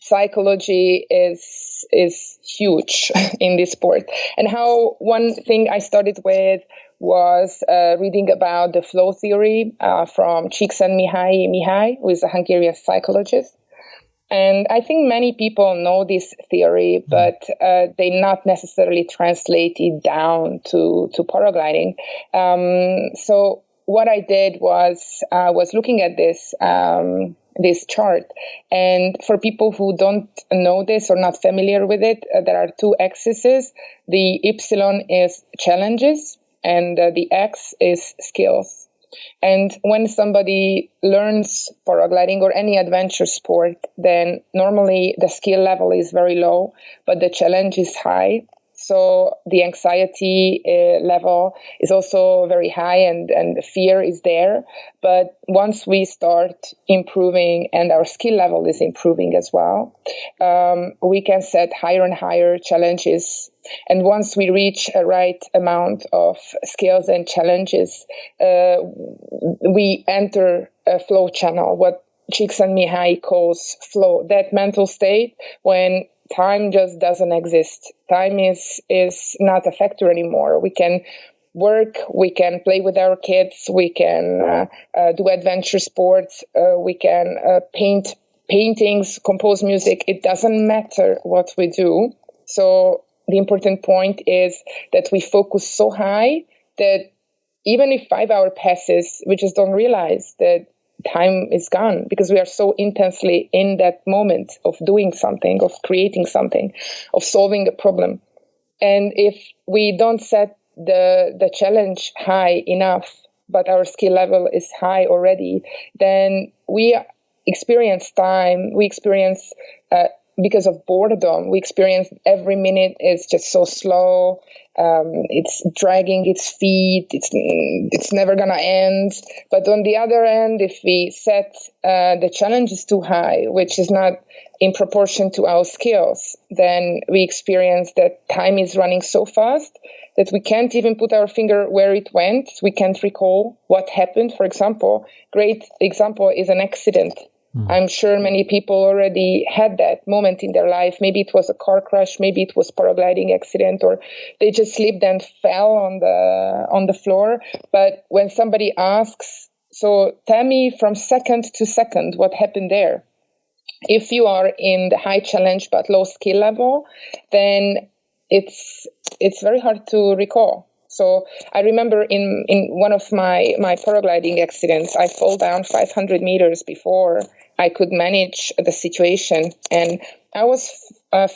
psychology is huge in this sport. And how one thing I started with was reading about the flow theory from Csikszentmihalyi Mihály, who is a Hungarian psychologist. And I think many people know this theory, but they not necessarily translate it down to paragliding. So what I did was looking at this chart. And for people who don't know this or not familiar with it, there are two axes. The epsilon is challenges, and the X is skills. And when somebody learns paragliding or any adventure sport, then normally the skill level is very low, but the challenge is high. So the anxiety level is also very high, and the fear is there. But once we start improving and our skill level is improving as well, we can set higher and higher challenges. And once we reach a right amount of skills and challenges, we enter a flow channel, what Csikszentmihalyi calls flow, that mental state when time just doesn't exist. Time is not a factor anymore. We can work, we can play with our kids, we can do adventure sports, we can paint paintings, compose music. It doesn't matter what we do. So the important point is that we focus so high that even if 5 hours passes, we just don't realize that time is gone because we are so intensely in that moment of doing something, of creating something, of solving a problem. And if we don't set the challenge high enough, but our skill level is high already, then we experience time, we experience because of boredom, we experience every minute is just so slow. It's dragging its feet. It's never gonna end. But on the other end, if we set the challenges too high, which is not in proportion to our skills, then we experience that time is running so fast that we can't even put our finger where it went. We can't recall what happened. For example, great example is an accident. I'm sure many people already had that moment in their life. Maybe it was a car crash, maybe it was paragliding accident, or they just slipped and fell on the floor. But when somebody asks, so tell me from second to second what happened there. If you are in the high challenge but low skill level, then it's very hard to recall. So I remember in one of my paragliding accidents, I fell down 500 meters before I could manage the situation, and I was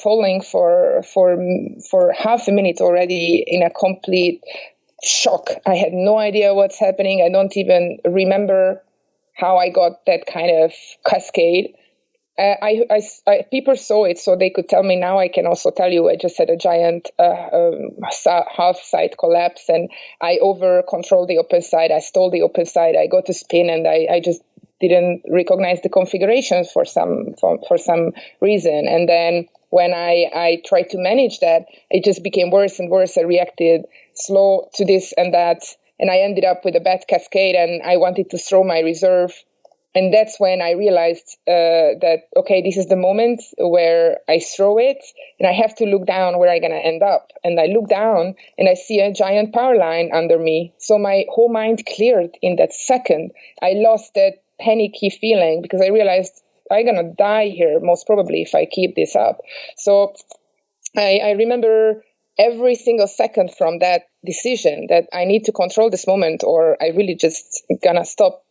falling for half a minute already in a complete shock. I had no idea what's happening. I don't even remember how I got that kind of cascade. People saw it, so they could tell me. Now I can also tell you I just had a giant half side collapse, and I over controlled the open side. I stole the open side. I got to spin, and I just didn't recognize the configurations for some reason. And then when I tried to manage that, it just became worse and worse. I reacted slow to this and that, and I ended up with a bad cascade, and I wanted to throw my reserve. And that's when I realized that, okay, this is the moment where I throw it, and I have to look down where I'm going to end up. And I look down, and I see a giant power line under me. So my whole mind cleared in that second. I lost that panicky feeling because I realized I'm going to die here, most probably, if I keep this up. So I remember every single second from that decision that I need to control this moment, or I really just going to stop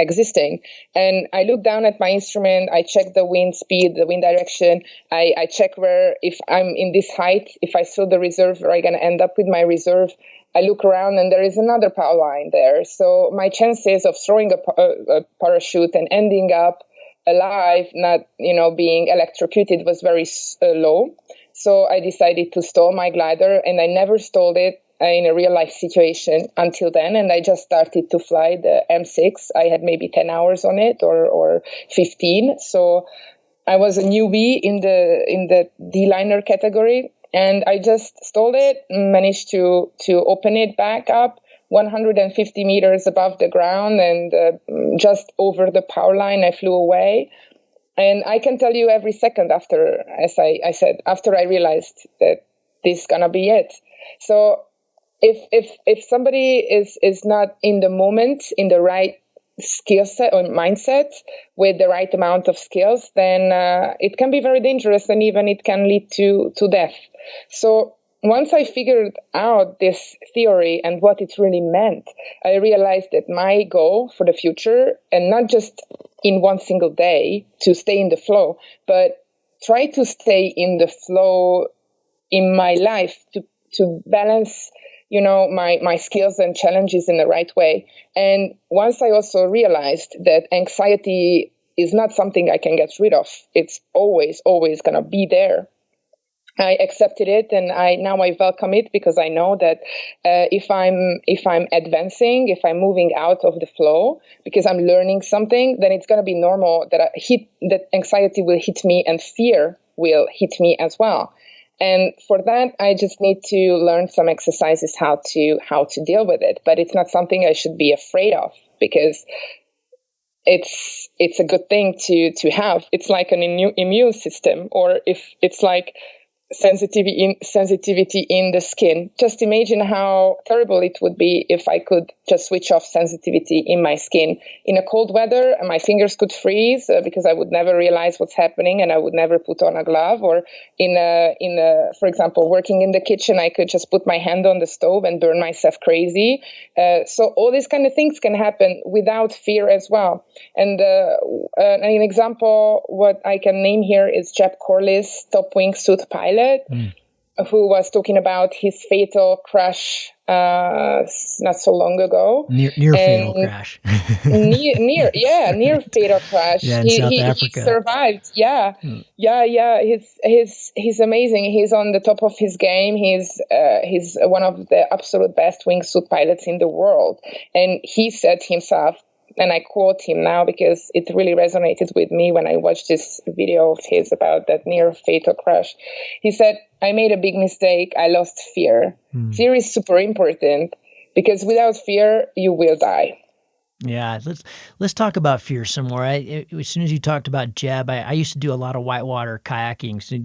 existing. And I look down at my instrument, I check the wind speed, the wind direction, I check where, if I'm in this height, if I throw the reserve, where I'm going to end up with my reserve. I look around and there is another power line there. So my chances of throwing a parachute and ending up alive, not, being electrocuted, was very low. So I decided to stall my glider, and I never stalled it in a real life situation until then. And I just started to fly the M6. I had maybe 10 hours on it or 15. So I was a newbie in the D-liner category, and I just stalled it, managed to open it back up 150 meters above the ground, and just over the power line, I flew away. And I can tell you every second after, as I said, after I realized that this is gonna be it. So if somebody is not in the moment, in the right skill set or mindset with the right amount of skills, then it can be very dangerous, and even it can lead to death. So once I figured out this theory and what it really meant, I realized that my goal for the future, and not just in one single day to stay in the flow, but try to stay in the flow in my life to balance, my skills and challenges in the right way. And once I also realized that anxiety is not something I can get rid of, it's always going to be there, I accepted it, and now I welcome it, because I know that if I'm advancing, if I'm moving out of the flow, because I'm learning something, then it's going to be normal that anxiety will hit me and fear will hit me as well. And for that, I just need to learn some exercises how to deal with it. But it's not something I should be afraid of, because it's a good thing to have. It's like an immune system, or if it's like sensitivity in the skin. Just imagine how terrible it would be if I could just switch off sensitivity in my skin. In a cold weather, my fingers could freeze because I would never realize what's happening, and I would never put on a glove. Or for example, working in the kitchen, I could just put my hand on the stove and burn myself crazy. So all these kind of things can happen without fear as well. And an example, what I can name here is Jeb Corley's top wingsuit pilot, who was talking about his fatal crash not so long ago. Near fatal crash. near fatal crash. Yeah, in South Africa. He survived. Yeah. He's amazing. He's on the top of his game. He's one of the absolute best wingsuit pilots in the world. And he said himself, and I quote him now because it really resonated with me when I watched this video of his about that near fatal crash. He said, "I made a big mistake. I lost fear." Fear is super important, because without fear, you will die. Yeah, let's talk about fear some more. As soon as you talked about Jeb, I used to do a lot of whitewater kayaking, so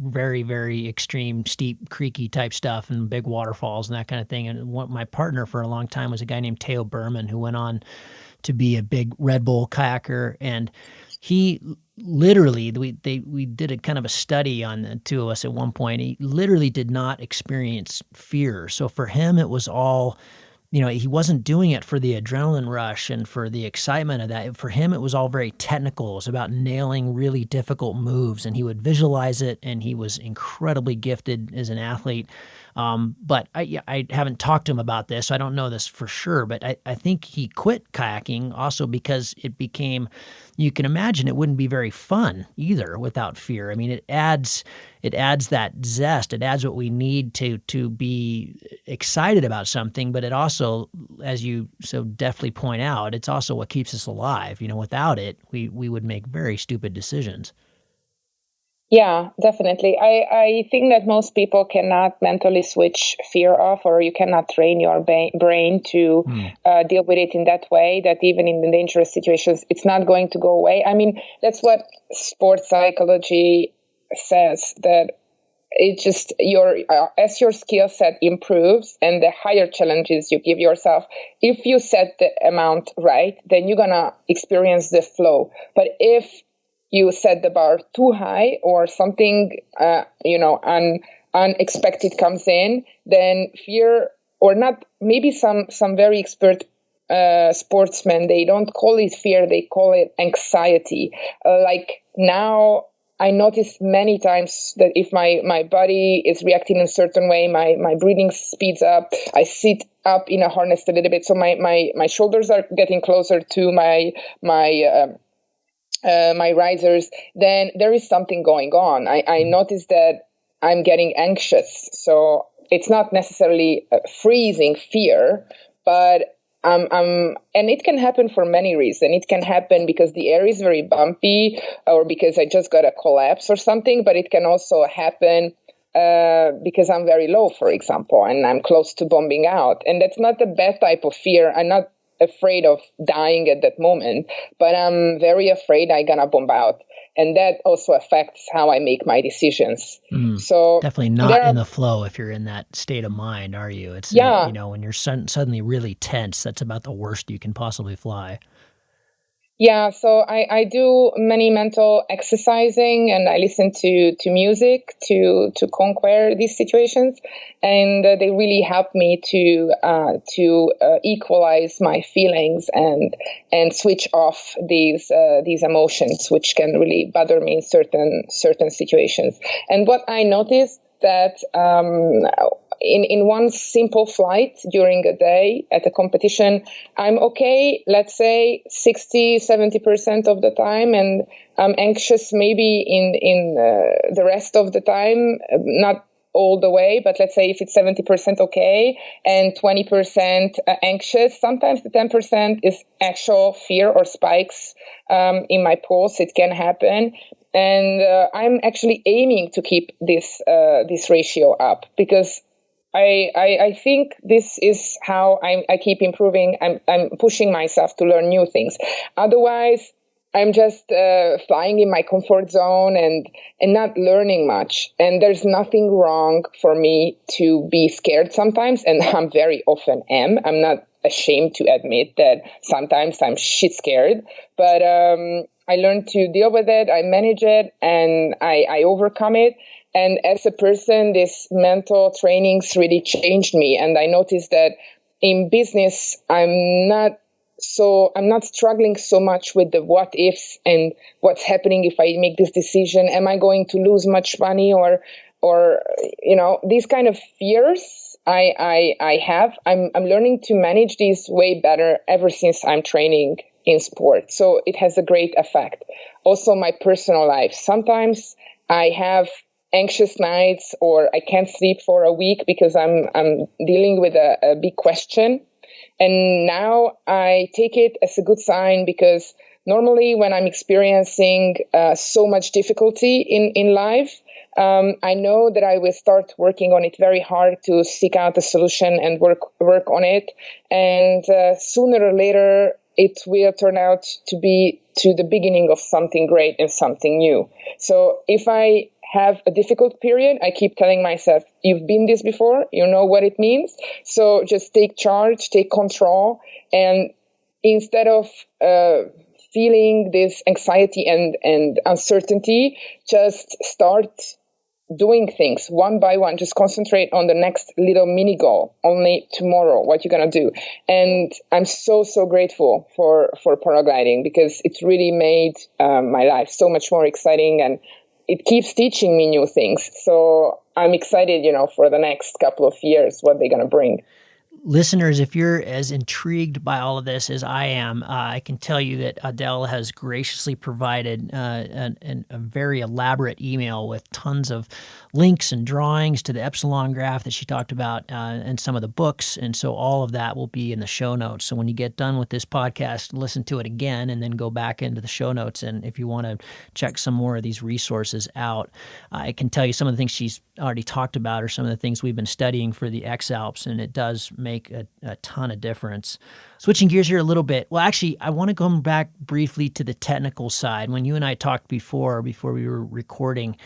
very, very extreme, steep, creaky type stuff, and big waterfalls and that kind of thing. And my partner for a long time was a guy named Theo Berman, who went on to be a big Red Bull kayaker, and he literally, we did a kind of a study on the two of us at one point. He literally did not experience fear. So for him, it was all, he wasn't doing it for the adrenaline rush and for the excitement of that. For him, it was all very technical. It was about nailing really difficult moves, and he would visualize it, and he was incredibly gifted as an athlete. But I haven't talked to him about this, so I don't know this for sure. But I think he quit kayaking also because it became, you can imagine it wouldn't be very fun either without fear. I mean, it adds that zest. It adds what we need to be excited about something. But it also, as you so deftly point out, it's also what keeps us alive. Without it, we would make very stupid decisions. Yeah, definitely. I think that most people cannot mentally switch fear off, or you cannot train your brain to deal with it in that way, that even in the dangerous situations, it's not going to go away. I mean, that's what sports psychology says, that it just as your skill set improves and the higher challenges you give yourself, if you set the amount right, then you're going to experience the flow. But if you set the bar too high, or something, unexpected comes in, then fear, or not, maybe some very expert sportsmen, they don't call it fear, they call it anxiety. Like now, I noticed many times that if my body is reacting in a certain way, my breathing speeds up, I sit up in a harness a little bit, so my shoulders are getting closer to my risers, then there is something going on. I noticed that I'm getting anxious. So it's not necessarily a freezing fear, but and it can happen for many reasons. It can happen because the air is very bumpy, or because I just got a collapse or something, but it can also happen because I'm very low, for example, and I'm close to bombing out. And that's not the bad type of fear. I'm not afraid of dying at that moment, but I'm very afraid I'm gonna bomb out, and that also affects how I make my decisions. So definitely not in the flow if you're in that state of mind, are you? It's when you're suddenly really tense, that's about the worst you can possibly fly. Yeah, so I do many mental exercising, and I listen to music to conquer these situations, and they really help me to equalize my feelings and switch off these emotions, which can really bother me in certain situations. And what I noticed that in one simple flight during a day at a competition, I'm okay, let's say 60-70% of the time, and I'm anxious maybe in the rest of the time, not all the way, but let's say if it's 70% okay and 20% anxious, sometimes the 10% is actual fear or spikes in my pulse. It can happen. And I'm actually aiming to keep this ratio up, because I think this is how I keep improving. I'm pushing myself to learn new things. Otherwise, I'm just flying in my comfort zone and not learning much. And there's nothing wrong for me to be scared sometimes, and I'm very often am. I'm not ashamed to admit that sometimes I'm shit scared, but I learn to deal with it. I manage it, and I overcome it. And as a person, this mental trainings really changed me. And I noticed that in business, I'm not struggling so much with the what ifs and what's happening if I make this decision. Am I going to lose much money, or these kind of fears I have. I'm learning to manage these way better ever since I'm training in sport. So it has a great effect. Also, my personal life. Sometimes I have anxious nights, or I can't sleep for a week because I'm dealing with a big question. And now I take it as a good sign, because normally when I'm experiencing so much difficulty in life, I know that I will start working on it very hard to seek out a solution and work on it. And sooner or later, it will turn out to be to the beginning of something great and something new. So if I have a difficult period, I keep telling myself, you've been this before, you know what it means. So just take charge, take control. And instead of feeling this anxiety and uncertainty, just start doing things one by one. Just concentrate on the next little mini goal. Only tomorrow, what you're going to do. And I'm so grateful for paragliding, because it's really made my life so much more exciting, and it keeps teaching me new things. So I'm excited, for the next couple of years, what they're going to bring. Listeners, if you're as intrigued by all of this as I am, I can tell you that Adél has graciously provided a very elaborate email with tons of links and drawings to the epsilon graph that she talked about, and some of the books. And so all of that will be in the show notes. So when you get done with this podcast, listen to it again and then go back into the show notes. And if you want to check some more of these resources out, I can tell you some of the things she's already talked about are some of the things we've been studying for the X-Alps, and it does make a ton of difference. Switching gears here a little bit. Well, actually, I want to go back briefly to the technical side. When you and I talked before we were recording,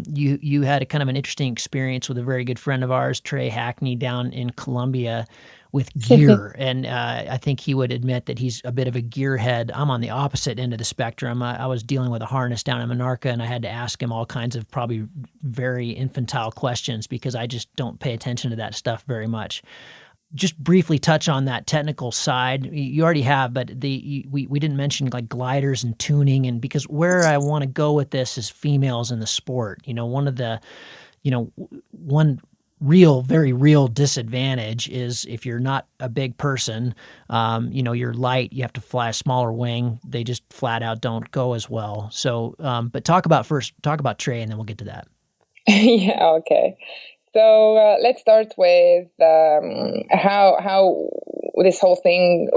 you had a kind of an interesting experience with a very good friend of ours, Trey Hackney, down in Colombia with gear. And I think he would admit that he's a bit of a gearhead. I'm on the opposite end of the spectrum. I was dealing with a harness down in Menorca, and I had to ask him all kinds of probably very infantile questions because I just don't pay attention to that stuff very much. Just briefly touch on that technical side. You already have, but we didn't mention like gliders and tuning, and because where I want to go with this is females in the sport. One very real disadvantage is if you're not a big person, you're light, you have to fly a smaller wing. They just flat out don't go as well. So, but talk about Trey, and then we'll get to that. Yeah. Okay. So let's start with how this whole thing,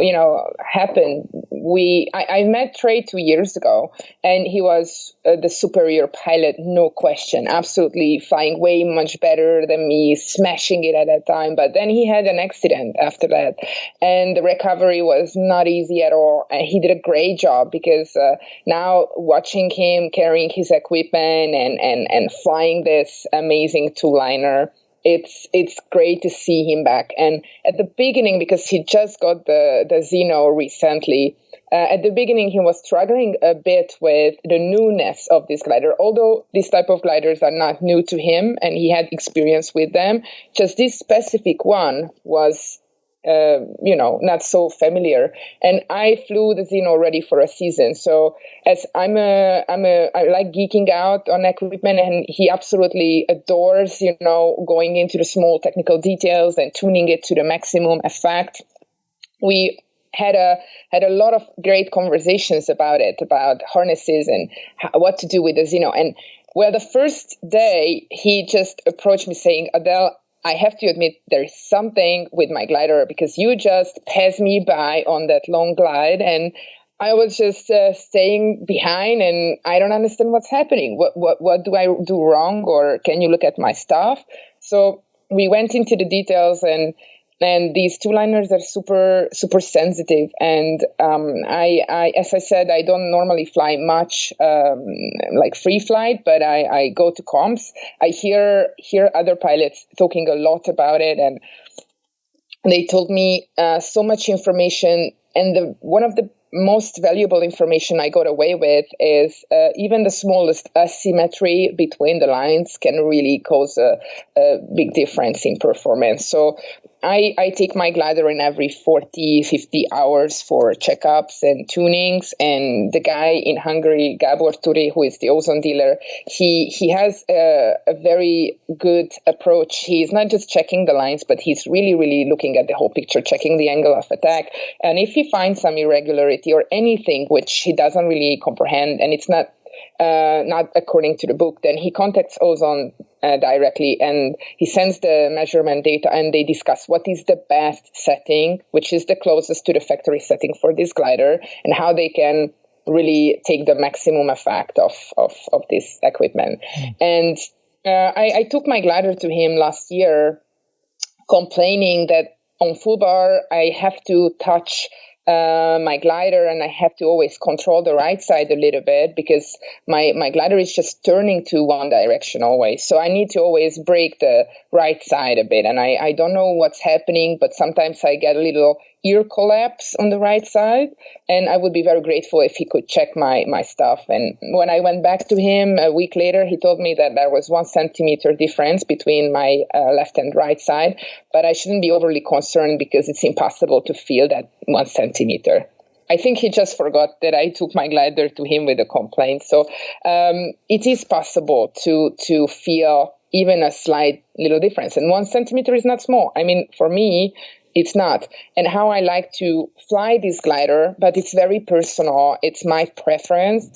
happened. I met Trey 2 years ago, and he was the superior pilot, no question, absolutely flying way much better than me, smashing it at that time. But then he had an accident after that, and the recovery was not easy at all. And he did a great job, because now watching him carrying his equipment and flying this amazing two-liner, it's great to see him back. And at the beginning, because he just got the Zeno recently, at the beginning, he was struggling a bit with the newness of this glider, although these type of gliders are not new to him and he had experience with them. Just this specific one was, not so familiar. And I flew the Zine already for a season. So as I like geeking out on equipment, and he absolutely adores, going into the small technical details and tuning it to the maximum effect. We had a lot of great conversations about it, about harnesses and what to do with the Zino. And well, the first day he just approached me saying, Adél, I have to admit there's something with my glider because you just passed me by on that long glide and I was just staying behind and I don't understand what's happening. What do I do wrong, or can you look at my stuff? So we went into the details, and these two-liners are super, super sensitive. And I, as I said, I don't normally fly much like free flight, but I go to comps. I hear other pilots talking a lot about it, and they told me so much information. And one of the most valuable information I got away with is even the smallest asymmetry between the lines can really cause a big difference in performance. So I take my glider in every 40, 50 hours for checkups and tunings. And the guy in Hungary, Gábor Turi, who is the ozone dealer, he has a very good approach. He's not just checking the lines, but he's really, really looking at the whole picture, checking the angle of attack. And if he finds some irregularity or anything which he doesn't really comprehend, and it's not according to the book, then he contacts Ozone directly and he sends the measurement data and they discuss what is the best setting, which is the closest to the factory setting for this glider, and how they can really take the maximum effect of this equipment. And I took my glider to him last year, complaining that on full bar I have to touch my glider and I have to always control the right side a little bit because my glider is just turning to one direction always. So I need to always brake the right side a bit. And I don't know what's happening, but sometimes I get a little ear collapse on the right side. And I would be very grateful if he could check my stuff. And when I went back to him a week later, he told me that there was 1 centimeter difference between my left and right side, but I shouldn't be overly concerned because it's impossible to feel that 1 centimeter. I think he just forgot that I took my glider to him with a complaint. So it is possible to feel even a slight little difference. And 1 centimeter is not small. I mean, for me, it's not. And how I like to fly this glider, but it's very personal, it's my preference,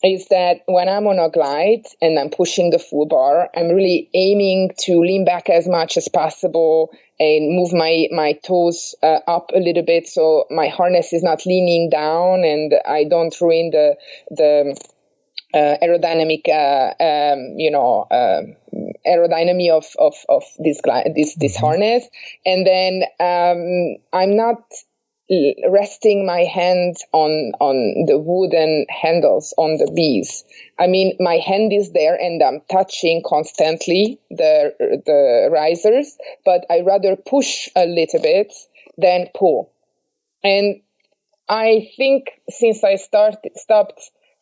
is that when I'm on a glide and I'm pushing the full bar, I'm really aiming to lean back as much as possible and move my toes up a little bit so my harness is not leaning down and I don't ruin the aerodynamic, aerodynamy of this harness. And then I'm not resting my hand on the wooden handles on the bees. I mean, my hand is there and I'm touching constantly the risers, but I rather push a little bit than pull. And I think since I stopped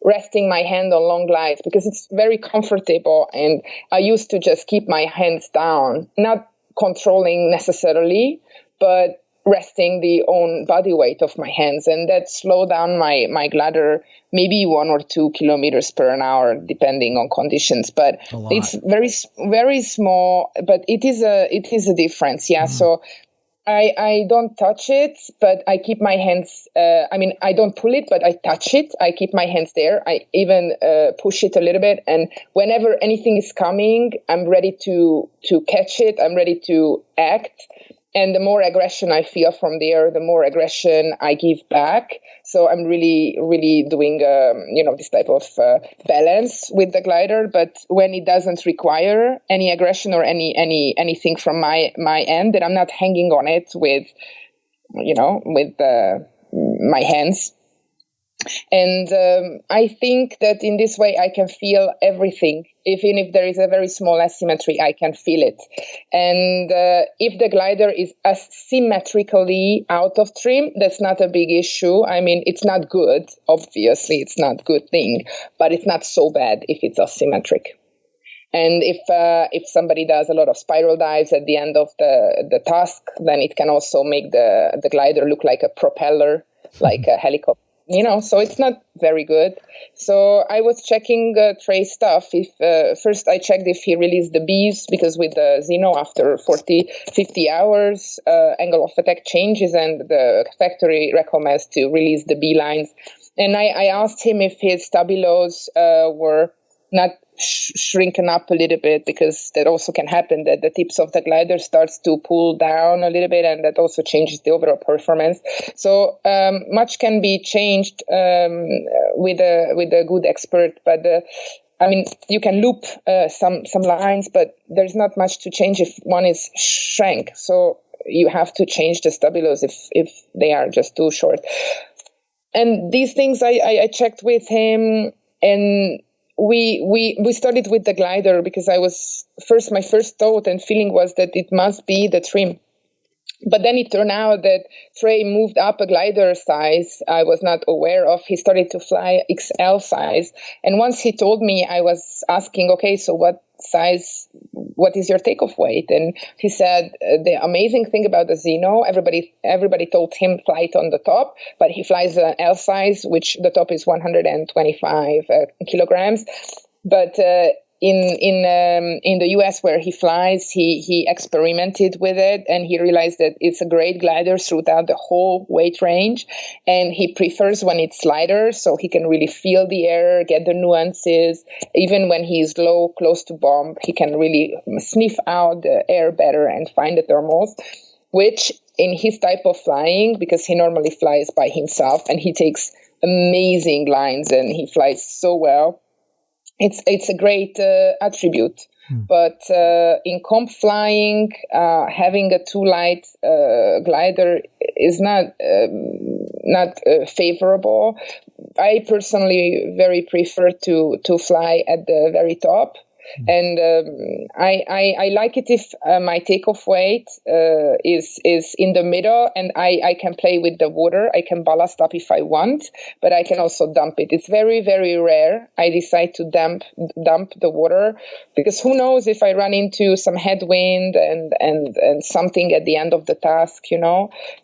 resting my hand on long glides, because it's very comfortable, and I used to just keep my hands down, not controlling necessarily, but resting the own body weight of my hands, and that slowed down my glider maybe 1 or 2 kilometers per hour, depending on conditions. But it's very, very small, but it is a difference. Yeah. So I don't touch it, but I keep my hands, I don't pull it, but I touch it. I keep my hands there. I even push it a little bit. And whenever anything is coming, I'm ready to catch it. I'm ready to act. And the more aggression I feel from there, the more aggression I give back. So I'm really, really doing, this type of balance with the glider. But when it doesn't require any aggression or anything from my end, then I'm not hanging on it with my hands. And I think that in this way, I can feel everything. Even if there is a very small asymmetry, I can feel it. And if the glider is asymmetrically out of trim, that's not a big issue. I mean, it's not good. Obviously, it's not a good thing, but it's not so bad if it's asymmetric. And if somebody does a lot of spiral dives at the end of the task, then it can also make the glider look like a propeller, like a helicopter. So it's not very good. So I was checking Trey's stuff. If first I checked if he released the bees, because with the Xeno, after 50 hours, angle of attack changes, and the factory recommends to release the bee lines. And I asked him if his stabilos were not shrinking up a little bit, because that also can happen, that the tips of the glider starts to pull down a little bit, and that also changes the overall performance. So much can be changed with a good expert, but I mean, you can loop some lines, but there's not much to change if one is shrank. So you have to change the stabilos if they are just too short. And these things I checked with him, and we started with the glider, because my first thought and feeling was that it must be the trim. But then it turned out that Trey moved up a glider size I was not aware of. He started to fly XL size. And once he told me, I was asking, okay, so what is your takeoff weight? And he said, the amazing thing about the Xeno, everybody told him fly it on the top, but he flies an L size, which the top is 125 kilograms. But in the US where he flies, he experimented with it, and he realized that it's a great glider throughout the whole weight range, and he prefers when it's lighter, so he can really feel the air, get the nuances. Even when he's low, close to bomb, he can really sniff out the air better and find the thermals, which in his type of flying, because he normally flies by himself and he takes amazing lines and he flies so well, it's a great attribute. But in comp flying, having a too light glider is not favorable. I personally very prefer to fly at the very top. And I like it if my takeoff weight is in the middle, and I can play with the water. I can ballast up if I want, but I can also dump it. It's very, very rare I decide to dump the water, because who knows if I run into some headwind and something at the end of the task,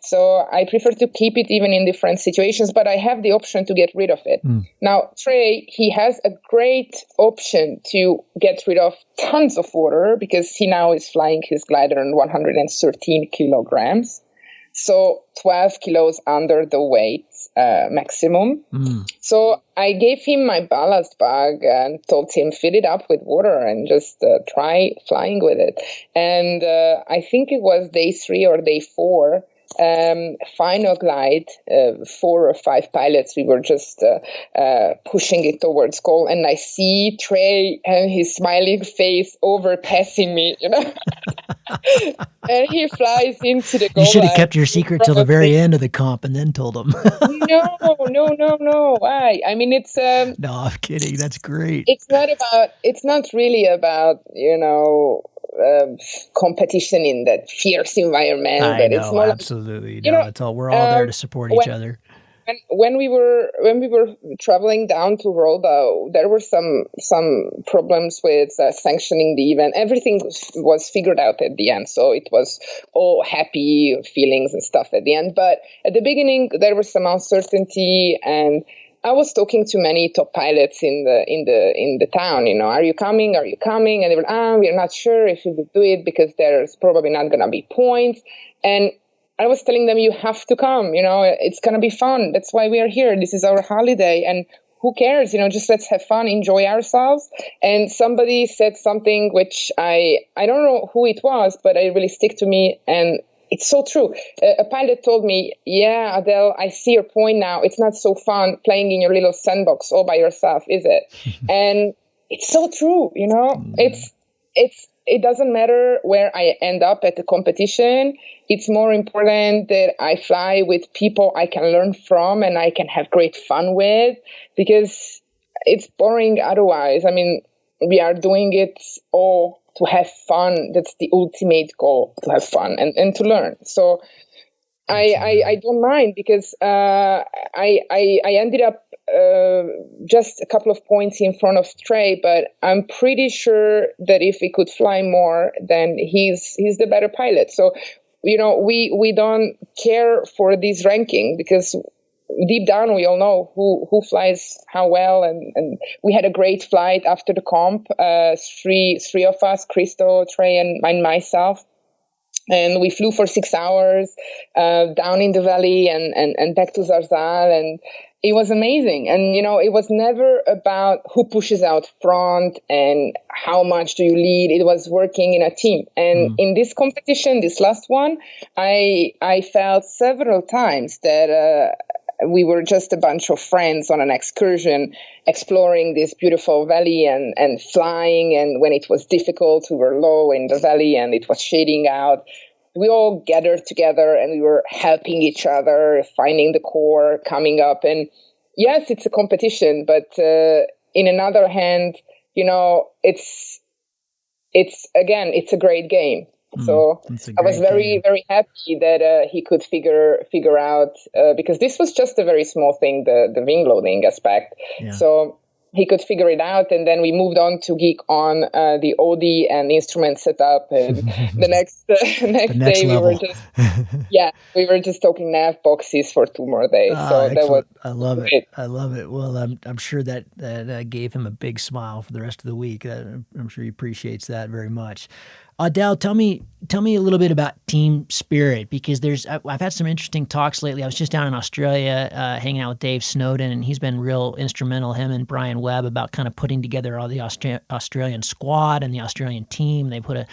So I prefer to keep it even in different situations, but I have the option to get rid of it. Now, Trey, he has a great option to get rid of tons of water, because he now is flying his glider on 113 kilograms, so 12 kilos under the weight maximum. So I gave him my ballast bag and told him fill it up with water and just try flying with it. And I think it was day 3 or day 4, final glide, 4 or 5 pilots, we were just pushing it towards goal, and I see Trey and his smiling face overpassing me, and he flies into the goal. You should have kept your secret till the very end of the comp and then told him. No. Why? I mean, it's no, I'm kidding. That's great. It's not really about competition in that fierce environment. I know, it's more absolutely. It's all, we're all there to support each other. When we were traveling down to Roda, there were some problems with sanctioning the event. Everything was figured out at the end, so it was all happy feelings and stuff at the end. But at the beginning, there was some uncertainty, and I was talking to many top pilots in the town. Are you coming? Are you coming? And they were, we're not sure if you will do it, because there's probably not going to be points. And I was telling them, you have to come. It's going to be fun. That's why we are here. This is our holiday, and who cares? Just let's have fun, enjoy ourselves. And somebody said something which I don't know who it was, but it really stuck to me, and it's so true. A pilot told me, yeah, Adél, I see your point now. It's not so fun playing in your little sandbox all by yourself, is it? And it's so true, It's it doesn't matter where I end up at the competition. It's more important that I fly with people I can learn from and I can have great fun with, because it's boring otherwise. I mean, we are doing it all to have fun. That's the ultimate goal, to have fun and to learn. So I don't mind, because I ended up just a couple of points in front of Trey, but I'm pretty sure that if he could fly more, then he's the better pilot. So, we don't care for this ranking, because deep down we all know who flies how well, and we had a great flight after the comp. Three of us, Christo, Trey, and myself. And we flew for 6 hours down in the valley and back to Zarzal, and it was amazing. And it was never about who pushes out front and how much do you lead. It was working in a team. And in this competition, this last one, I felt several times that we were just a bunch of friends on an excursion exploring this beautiful valley and flying. And when it was difficult, we were low in the valley and it was shading out. We all gathered together and we were helping each other, finding the core, coming up. And yes, it's a competition, but in another hand, it's a great game. So I was very, very happy that he could figure out, because this was just a very small thing, the wing loading aspect. Yeah. So he could figure it out, and then we moved on to geek on the OD and instrument setup. And the next day level. we were just talking nav boxes for 2 more days. So excellent. that was I love great. it. I love it. Well, I'm sure that gave him a big smile for the rest of the week. I'm sure he appreciates that very much. Adél, tell me a little bit about team spirit, because I've had some interesting talks lately. I was just down in Australia hanging out with Dave Snowden, and he's been real instrumental, him and Brian Webb, about kind of putting together all the Australian squad and the Australian team. They put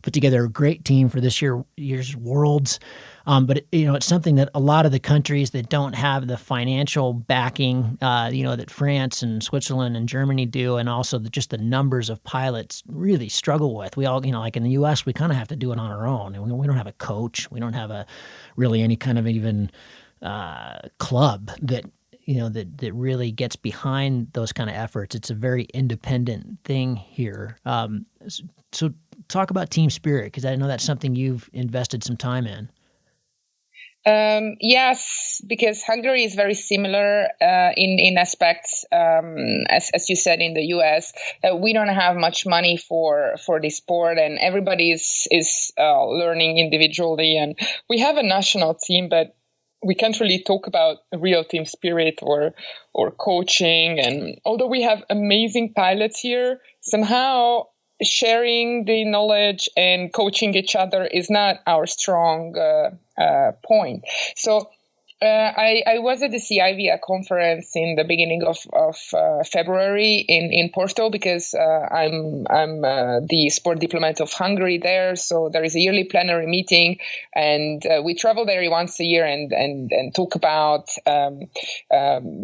together a great team for this year's Worlds. But it's something that a lot of the countries that don't have the financial backing, that France and Switzerland and Germany do, and also just the numbers of pilots really struggle with. We all, like in the U.S., we kind of have to do it on our own. And we don't have a coach. We don't have really any kind of even club that that really gets behind those kind of efforts. It's a very independent thing here. So talk about team spirit, because I know that's something you've invested some time in. Yes, because Hungary is very similar in aspects, as you said, in the US. We don't have much money for this sport, and everybody is learning individually. And we have a national team, but we can't really talk about real team spirit or coaching. And although we have amazing pilots here, somehow sharing the knowledge and coaching each other is not our strong point. So I was at the CIVIA conference in the beginning of February in Porto, because I'm the sport diplomat of Hungary there. So there is a yearly plenary meeting, and we travel there once a year and talk about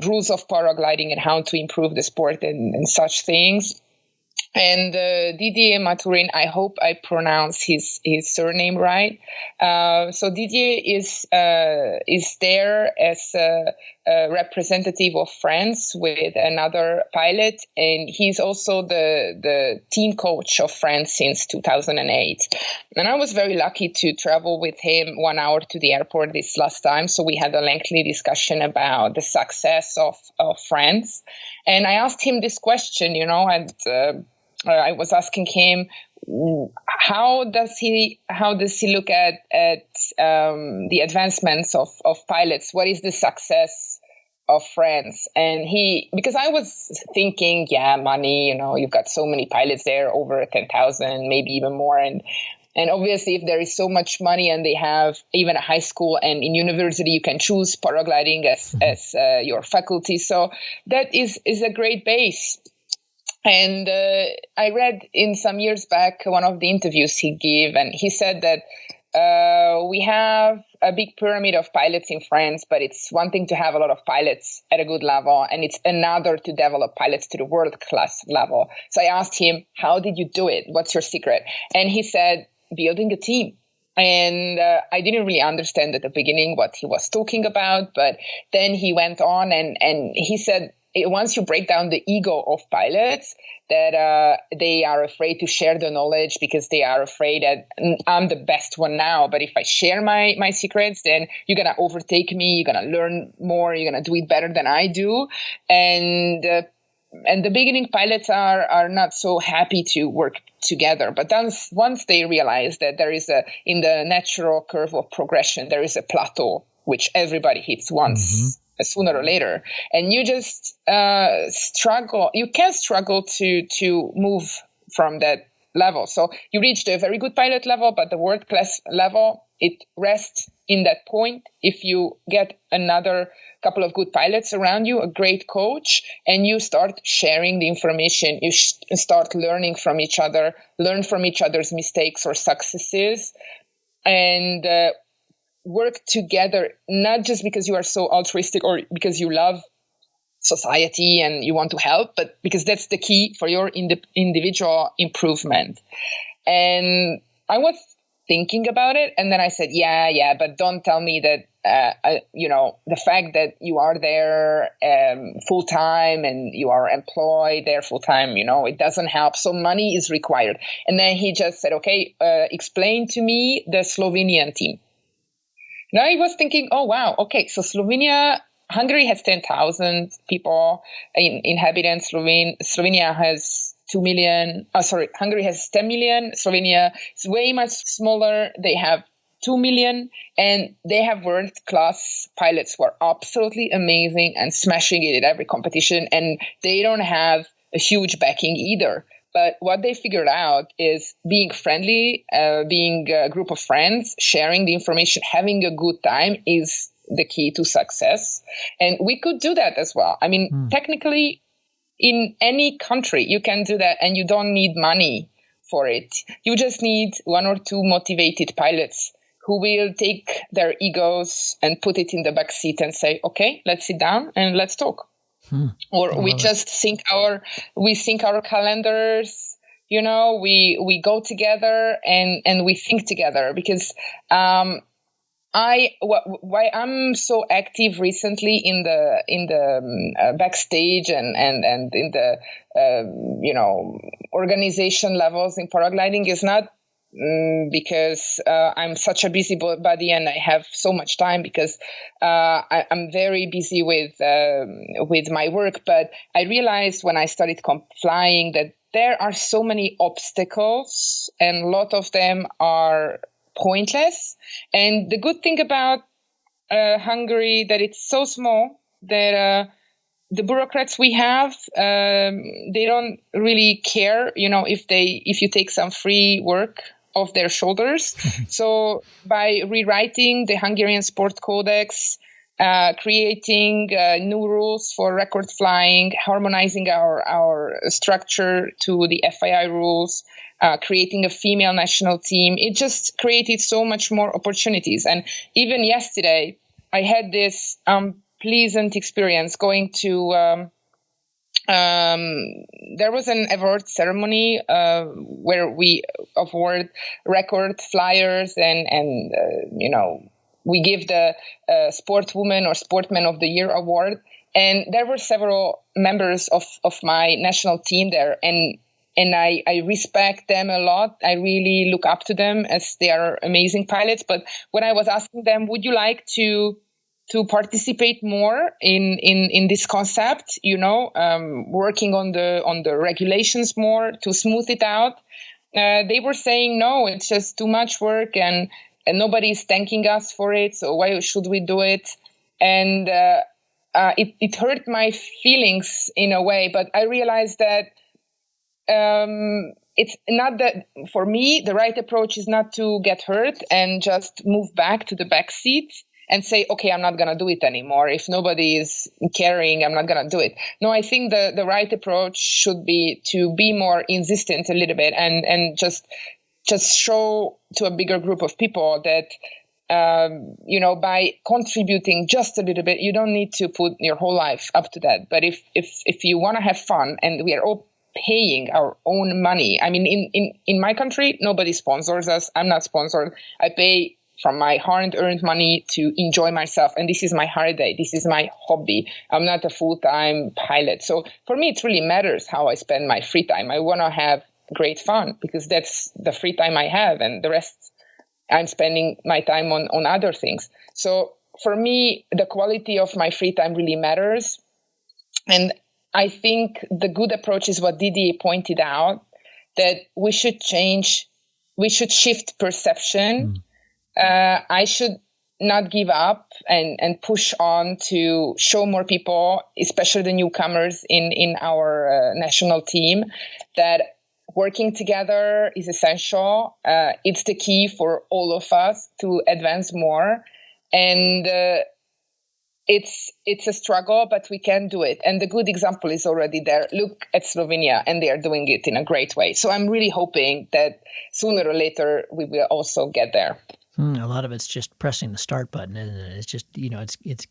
rules of paragliding and how to improve the sport and such things. And Didier Maturin, I hope I pronounce his surname right. So Didier is there as a representative of France with another pilot, and he's also the team coach of France since 2008. And I was very lucky to travel with him 1 hour to the airport this last time. So we had a lengthy discussion about the success of France. And I asked him this question, and I was asking him, how does he look at the advancements of pilots? What is the success of France? And because I was thinking, money, you've got so many pilots there, over 10,000, maybe even more. And obviously, if there is so much money and they have even a high school and in university, you can choose paragliding as your faculty. So that is a great base. And I read in some years back one of the interviews he gave, and he said that we have a big pyramid of pilots in France, but it's one thing to have a lot of pilots at a good level, and it's another to develop pilots to the world-class level. So I asked him, how did you do it? What's your secret? And he said, building a team. And I didn't really understand at the beginning what he was talking about, but then he went on and he said, once you break down the ego of pilots, that they are afraid to share the knowledge because they are afraid that I'm the best one now. But if I share my secrets, then you're going to overtake me. You're going to learn more. You're going to do it better than I do. And the beginning pilots are not so happy to work together. But then once they realize that there is in the natural curve of progression, there is a plateau, which everybody hits once. Sooner or later, and you just struggle. You can struggle to move from that level. So you reach the very good pilot level, but the world class level, it rests in that point. If you get another couple of good pilots around you, a great coach, and you start sharing the information, you start learning from each other, learn from each other's mistakes or successes, and work together, not just because you are so altruistic or because you love society and you want to help, but because that's the key for your individual improvement. And I was thinking about it, and then I said, yeah, but don't tell me that, the fact that you are there full time and you are employed there full time, it doesn't help. So money is required. And then he just said, okay, explain to me the Slovenian team. Now I was thinking, oh, wow, okay, so Hungary has 10,000 people, inhabitants. Slovenia has 2 million. Hungary has 10 million. Slovenia is way much smaller. They have 2 million, and they have world-class pilots who are absolutely amazing and smashing it at every competition, and they don't have a huge backing either. But what they figured out is being friendly, being a group of friends, sharing the information, having a good time is the key to success. And we could do that as well. I mean, technically, in any country, you can do that, and you don't need money for it. You just need one or two motivated pilots who will take their egos and put it in the back seat and say, okay, let's sit down and let's talk. Or we just sync our calendars, we go together and we think together, because why I'm so active recently in the backstage and in the organization levels in paragliding is not because I'm such a busy body and I have so much time, because I'm very busy with my work. But I realized when I started flying that there are so many obstacles, and a lot of them are pointless. And the good thing about Hungary, that it's so small that the bureaucrats we have, they don't really care, if you take some free work off their shoulders. So by rewriting the Hungarian Sport Codex, creating new rules for record flying, harmonizing our structure to the FII rules, creating a female national team, it just created so much more opportunities. And even yesterday, I had this pleasant experience going to there was an award ceremony where we award record flyers and we give the Sportwoman or Sportman of the Year award. And there were several members of my national team there, and I respect them a lot. I really look up to them, as they are amazing pilots. But when I was asking them, would you like to participate more in this concept, working on the regulations more to smooth it out, they were saying, no, it's just too much work and nobody's thanking us for it. So why should we do it? And it hurt my feelings in a way, but I realized that it's not that, for me, the right approach is not to get hurt and just move back to the back seat and say, okay, I'm not going to do it anymore. If nobody is caring, I'm not going to do it. No, I think the right approach should be to be more insistent a little bit and just just show to a bigger group of people that, by contributing just a little bit, you don't need to put your whole life up to that. But if you want to have fun, and we are all paying our own money. I mean, in my country, nobody sponsors us. I'm not sponsored. I pay from my hard-earned money to enjoy myself. And this is my holiday. This is my hobby. I'm not a full-time pilot. So for me, it really matters how I spend my free time. I want to have great fun because that's the free time I have. And the rest, I'm spending my time on other things. So for me, the quality of my free time really matters. And I think the good approach is what Didier pointed out, that we should shift perception. I should not give up and push on to show more people, especially the newcomers in our national team, that working together is essential. It's the key for all of us to advance more. And it's a struggle, but we can do it. And the good example is already there. Look at Slovenia, and they are doing it in a great way. So I'm really hoping that sooner or later we will also get there. A lot of it's just pressing the start button, isn't it? It's just, it's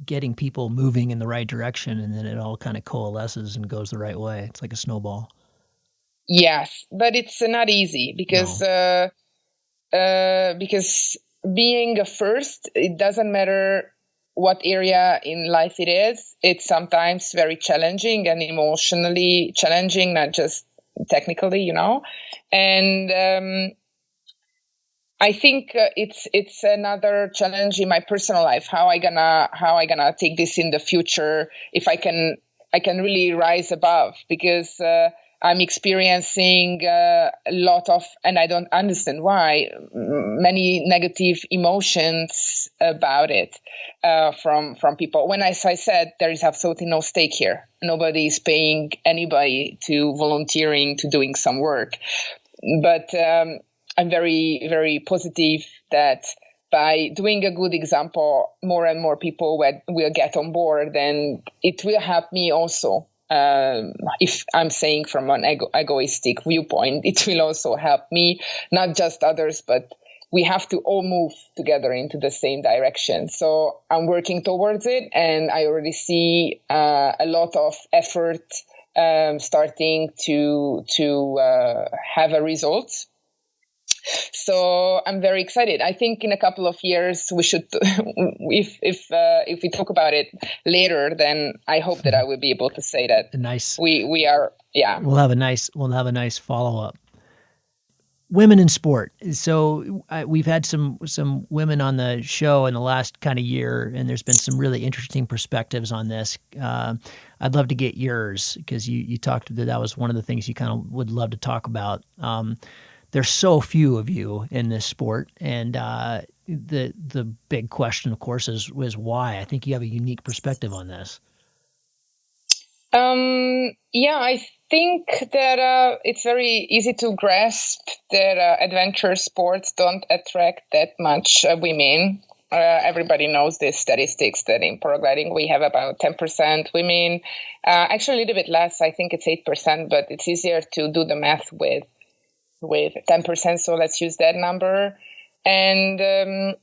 getting people moving in the right direction, and then it all kind of coalesces and goes the right way. It's like a snowball. Yes, but it's not easy because being a first, it doesn't matter what area in life it is. It's sometimes very challenging and emotionally challenging, not just technically, And I think it's another challenge in my personal life. How I gonna take this in the future? If I can really rise above, because I'm experiencing a lot of, and I don't understand why, many negative emotions about it from people. When as I said, there is absolutely no stake here. Nobody is paying anybody to volunteering to doing some work, but I'm very, very positive that by doing a good example, more and more people will get on board, and it will help me also. If I'm saying from an egoistic viewpoint, it will also help me, not just others, but we have to all move together into the same direction. So I'm working towards it, and I already see a lot of effort starting to have a result. So I'm very excited. I think in a couple of years we should, if we talk about it later, then I hope that I will be able to say that we are. Yeah, we'll have a nice follow up. Women in sport. So we've had some women on the show in the last kind of year, and there's been some really interesting perspectives on this. I'd love to get yours, because you talked that was one of the things you kind of would love to talk about. There's so few of you in this sport, and the big question, of course, is why. I think you have a unique perspective on this. I think that it's very easy to grasp that adventure sports don't attract that much women. Everybody knows the statistics that in paragliding we have about 10% women. Actually, a little bit less. I think it's 8%, but it's easier to do the math with 10%, so let's use that number. And there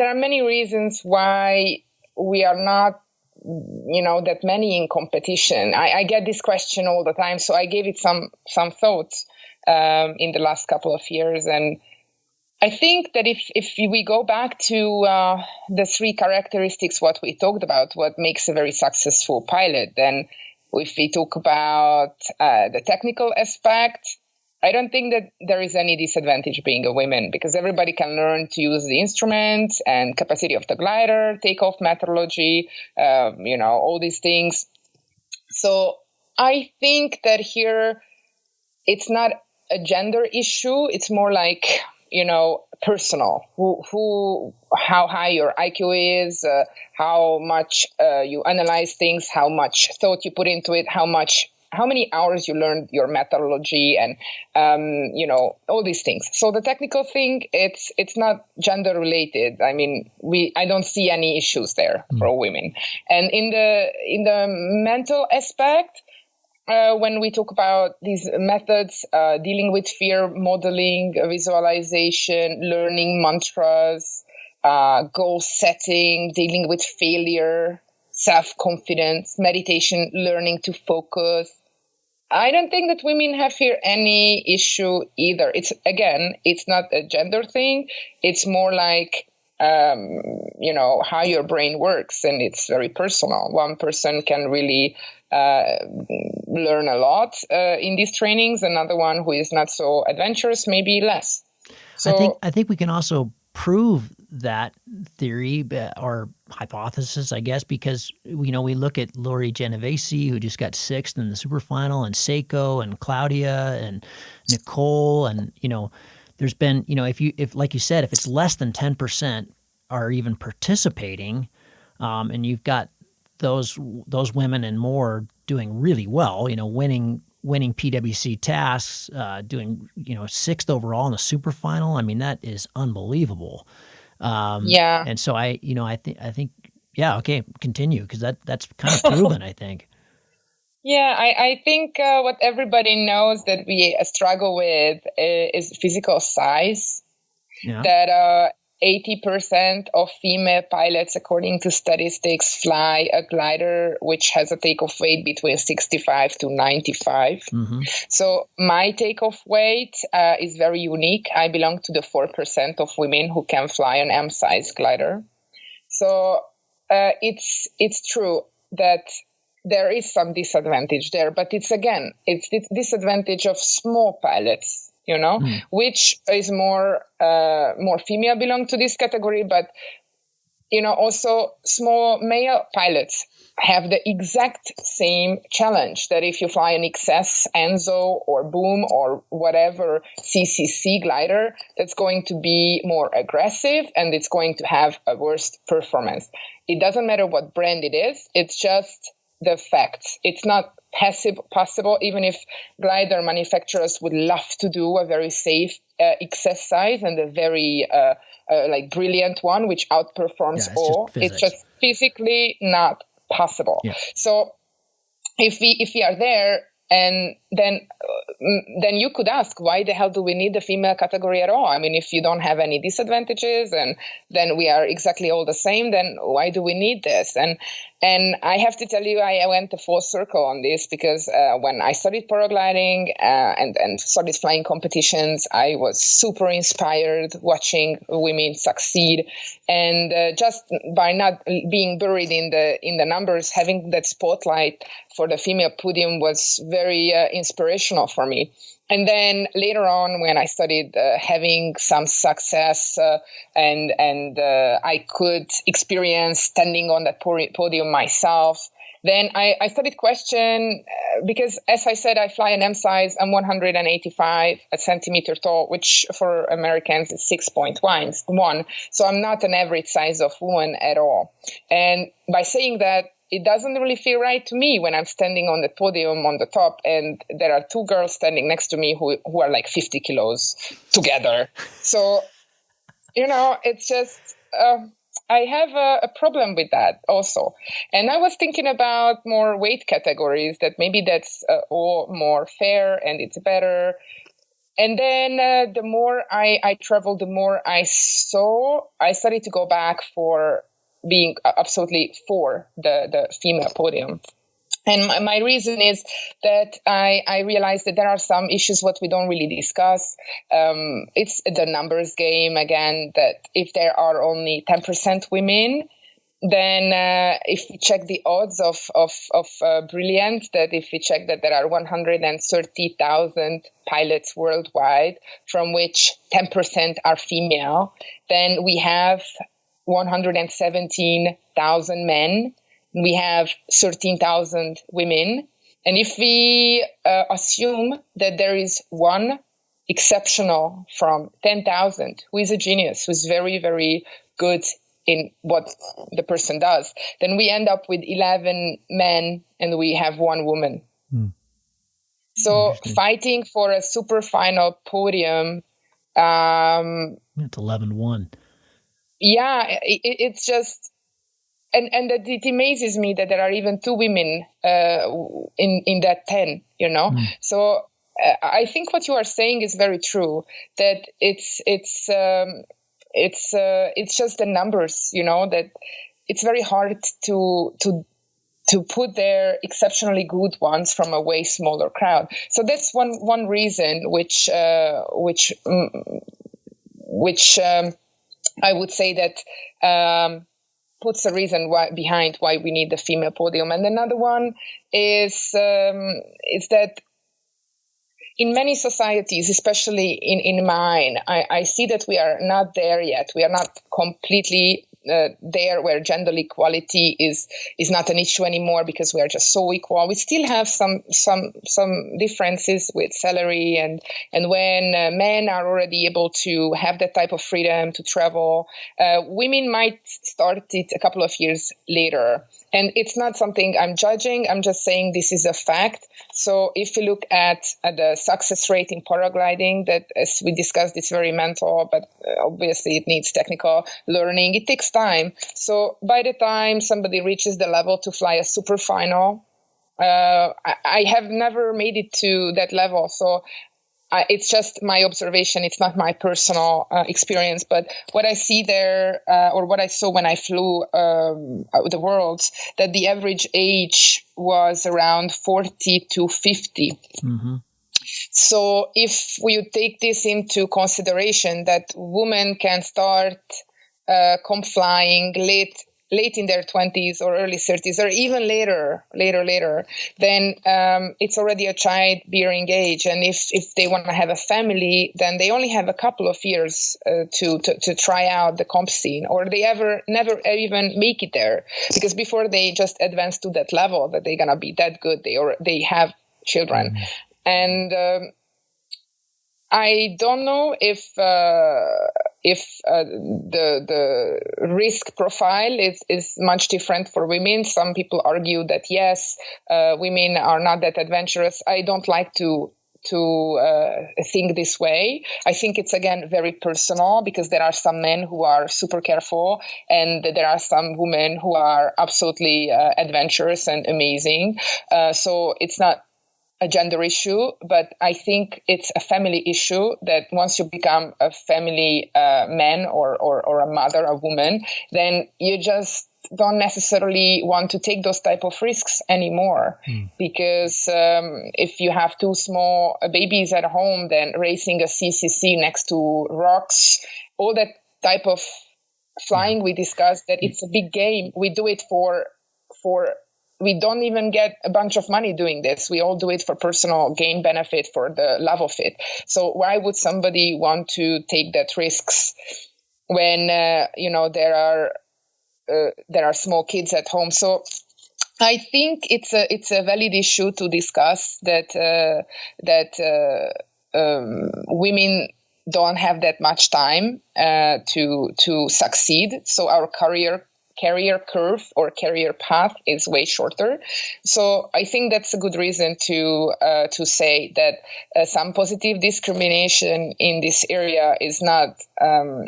are many reasons why we are not, that many in competition. I get this question all the time, so I gave it some thoughts in the last couple of years. And I think that if we go back to the three characteristics, what we talked about, what makes a very successful pilot, then if we talk about the technical aspect, I don't think that there is any disadvantage being a woman, because everybody can learn to use the instrument and capacity of the glider, takeoff methodology, all these things. So I think that here it's not a gender issue. It's more like, personal, how high your IQ is, how much you analyze things, how much thought you put into it, how many hours you learned your methodology, and all these things. So the technical thing, it's not gender related. I mean, I don't see any issues there for women. And in the mental aspect, when we talk about these methods, dealing with fear, modeling, visualization, learning mantras, goal setting, dealing with failure, self-confidence, meditation, learning to focus. I don't think that women have here any issue either. It's not a gender thing. It's more like, how your brain works, and it's very personal. One person can really learn a lot in these trainings. Another one who is not so adventurous, maybe less. So I think we can also prove that theory or hypothesis, I guess, because we look at Lori Genovese, who just got sixth in the superfinal, and Seiko and Claudia and Nicole, and there's been if like you said, if it's less than 10% are even participating, and you've got those women and more doing really well, winning PWC tasks, doing sixth overall in the super final. I mean, that is unbelievable. yeah. And so I think yeah, okay, continue, because that's kind of proven, I think. Yeah, I think what everybody knows that we struggle with is physical size. Yeah. That 80% of female pilots, according to statistics, fly a glider which has a takeoff weight between 65 to 95. Mm-hmm. So my takeoff weight is very unique. I belong to the 4% of women who can fly an M-size glider. So it's true that there is some disadvantage there, but it's the disadvantage of small pilots, which is more female belong to this category, but also small male pilots have the exact same challenge, that if you fly an XS, Enzo, or Boom, or whatever CCC glider, that's going to be more aggressive and it's going to have a worse performance. It doesn't matter what brand it is, it's just the facts. It's not possible, even if glider manufacturers would love to do a very safe XS size and a very brilliant one, which outperforms all. It's just physically not possible. Yeah. So if we are there, and then you could ask, why the hell do we need the female category at all? I mean, if you don't have any disadvantages and then we are exactly all the same, then why do we need this? And I have to tell you, I went a full circle on this, because when I studied paragliding and started flying competitions, I was super inspired watching women succeed. And just by not being buried in the numbers, having that spotlight for the female podium was very inspirational for me. And then later on, when I started having some success and I could experience standing on that podium myself, then I started question, because as I said, I fly an M size. I'm 185 centimeter tall, which for Americans is 6.1. So I'm not an average size of woman at all. And by saying that, it doesn't really feel right to me when I'm standing on the podium on the top and there are two girls standing next to me who are like 50 kilos together. So, it's just, I have a problem with that also. And I was thinking about more weight categories, that maybe that's all more fair and it's better. And then the more I traveled, the more I saw, I started to go back for being absolutely for the female podium. And my reason is that I realized that there are some issues what we don't really discuss. It's the numbers game again, that if there are only 10% women, then if we check the odds of brilliant, that if we check that there are 130,000 pilots worldwide, from which 10% are female, then we have 117,000 men. We have 13,000 women. And if we assume that there is one exceptional from 10,000 who is a genius, who's very, very good in what the person does, then we end up with 11 men and we have one woman. So fighting for a super final podium. It's 11-1. Yeah, it's just, and that it amazes me that there are even 2 women in that 10, So I think what you are saying is very true, that it's just the numbers, that it's very hard to put their exceptionally good ones from a way smaller crowd. So that's one reason which I would say that puts a reason behind why we need the female podium. And another one is that in many societies, especially in mine, I see that we are not there yet. We are not completely there where gender equality is not an issue anymore, because we are just so equal. We still have some differences with salary, and when men are already able to have that type of freedom to travel, women might start it a couple of years later. And it's not something I'm judging. I'm just saying this is a fact. So if you look at the success rate in paragliding, that, as we discussed, it's very mental, but obviously it needs technical learning. It takes time. So by the time somebody reaches the level to fly a super final, I have never made it to that level. So it's just my observation. It's not my personal experience, but what I see there, or what I saw when I flew the world, that the average age was around 40 to 50. Mm-hmm. So if we take this into consideration, that women can start comp flying late in their 20s or early 30s, or even later, then it's already a childbearing age. And if they want to have a family, then they only have a couple of years to try out the comp scene, or they never even make it there, because before they just advance to that level that they're going to be that good, they have children. Mm-hmm. And I don't know if the risk profile is much different for women. Some people argue that yes, women are not that adventurous. I don't like to think this way. I think it's, again, very personal, because there are some men who are super careful, and there are some women who are absolutely adventurous and amazing. So it's not a gender issue, but I think it's a family issue, that once you become a family man or a mother, a woman, then you just don't necessarily want to take those type of risks anymore. Because if you have 2 small babies at home, then racing a CCC next to rocks, all that type of flying, we discussed that it's a big game. We do it for we don't even get a bunch of money doing this. We all do it for personal gain benefit, for the love of it. So why would somebody want to take that risks when there are small kids at home? So I think it's a valid issue to discuss that women don't have that much time to succeed. So our career curve or career path is way shorter. So I think that's a good reason to say that some positive discrimination in this area is not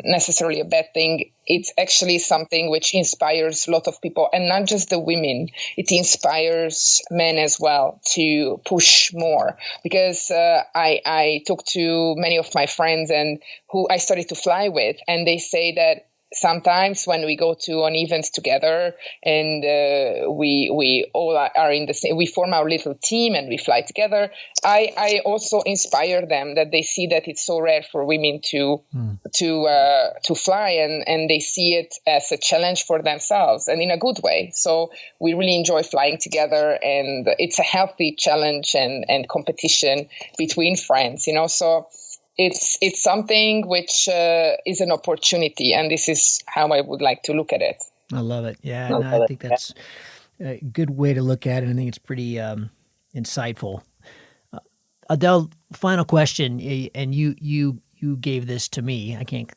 necessarily a bad thing. It's actually something which inspires a lot of people, and not just the women. It inspires men as well to push more, because I talked to many of my friends and who I started to fly with, and they say that sometimes when we go to an event together and we all are in the same, we form our little team and we fly together, I also inspire them, that they see that it's so rare for women to fly, and they see it as a challenge for themselves, and in a good way. So we really enjoy flying together, and it's a healthy challenge and competition between friends, So it's something which is an opportunity, and this is how I would like to look at it. I love it. Yeah, no, I think that's a good way to look at it. I think it's pretty insightful. Adél, final question, and you gave this to me. I can't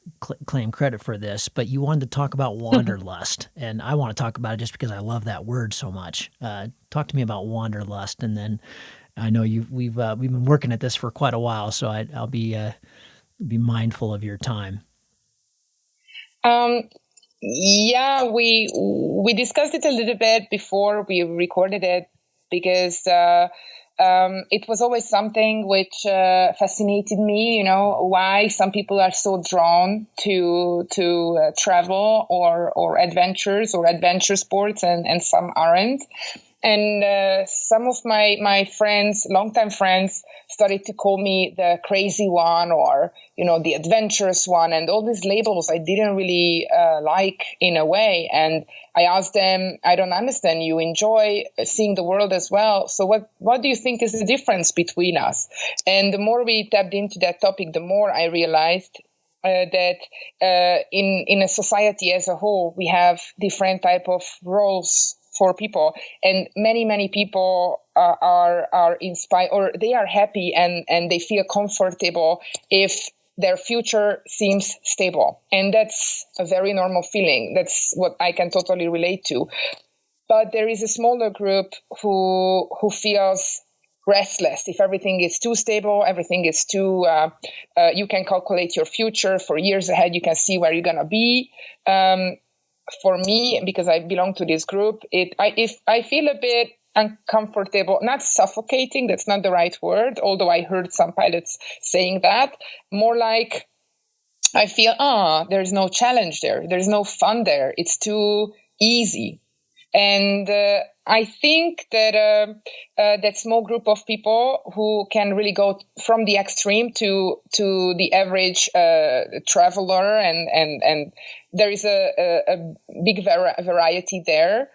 claim credit for this, but you wanted to talk about wanderlust, and I want to talk about it just because I love that word so much. Talk to me about wanderlust, and then I know we've been working at this for quite a while, so I'll be mindful of your time. Yeah, we discussed it a little bit before we recorded it, because it was always something which fascinated me. You know, why some people are so drawn to travel or adventures or adventure sports, and some aren't. And some of my friends, longtime friends, started to call me the crazy one, or, you know, the adventurous one, and all these labels I didn't really like in a way. And I asked them, I don't understand. You enjoy seeing the world as well. So what do you think is the difference between us? And the more we tapped into that topic, the more I realized that in a society as a whole, we have different type of roles for people, and many people are inspired, or they are happy and they feel comfortable if their future seems stable, and that's a very normal feeling. That's what I can totally relate to. But there is a smaller group who feels restless if everything is too stable, everything is too you can calculate your future for years ahead, you can see where you're gonna be. For me, because I belong to this group, if I feel a bit uncomfortable, not suffocating, that's not the right word, although I heard some pilots saying that, more like I feel, there's no challenge there, there's no fun there, it's too easy. And I think that that small group of people who can really go from the extreme to the average traveler, and there is a big variety there.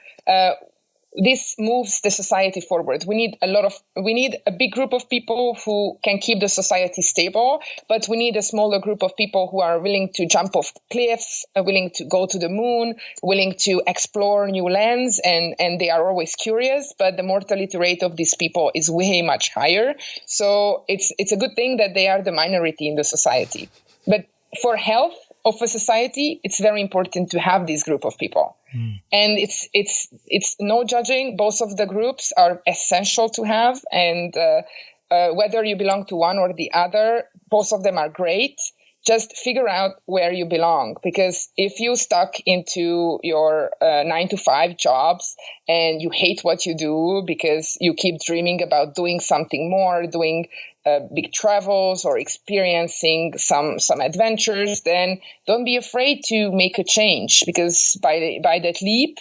This moves the society forward. We need a big group of people who can keep the society stable, but we need a smaller group of people who are willing to jump off cliffs, willing to go to the moon, willing to explore new lands, and they are always curious, but the mortality rate of these people is way much higher. So it's a good thing that they are the minority in the society. But for health of a society, it's very important to have this group of people. And it's no judging. Both of the groups are essential to have. And whether you belong to one or the other, both of them are great. Just figure out where you belong. Because if you stuck into your 9-to-5 jobs and you hate what you do because you keep dreaming about doing something more, doing big travels or experiencing some adventures, then don't be afraid to make a change, because by that leap,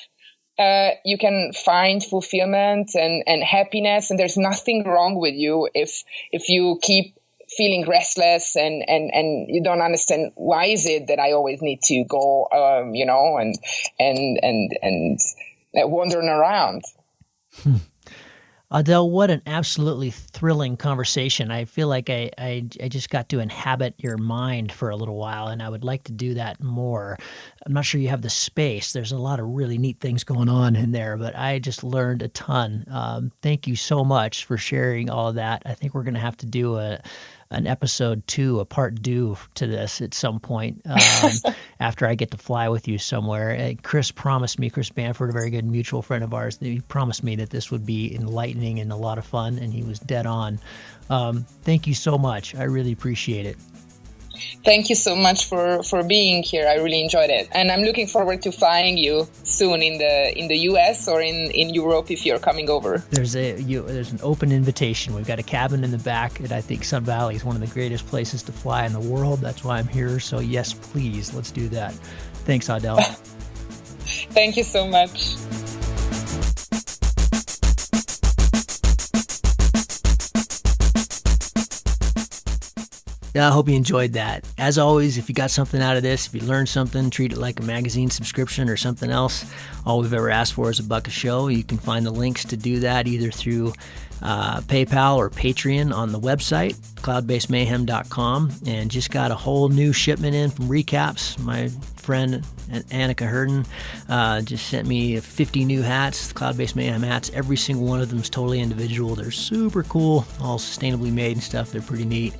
you can find fulfillment and happiness, and there's nothing wrong with you if you keep feeling restless and you don't understand why is it that I always need to go, and wandering around. Adél, what an absolutely thrilling conversation. I feel like I just got to inhabit your mind for a little while, and I would like to do that more. I'm not sure you have the space. There's a lot of really neat things going on in there, but I just learned a ton. Thank you so much for sharing all of that. I think we're going to have to do an episode 2, a part 2 to this at some point after I get to fly with you somewhere. Chris Bamford, a very good mutual friend of ours, he promised me that this would be enlightening and a lot of fun, and he was dead on. Thank you so much. I really appreciate it. Thank you so much for being here. I really enjoyed it. And I'm looking forward to flying you soon in the US or in Europe if you're coming over. There's an open invitation. We've got a cabin in the back, and I think Sun Valley is one of the greatest places to fly in the world. That's why I'm here. So yes, please, let's do that. Thanks, Adél. Thank you so much. I hope you enjoyed that. As always, if you got something out of this, if you learned something, treat it like a magazine subscription or something else. All we've ever asked for is $1 a show. You can find the links to do that either through PayPal or Patreon on the website, cloudbasemayhem.com. And just got a whole new shipment in from Recaps. My friend Annika Herden just sent me 50 new hats, Cloud-Based Mayhem hats. Every single one of them is totally individual. They're super cool, all sustainably made and stuff. They're pretty neat.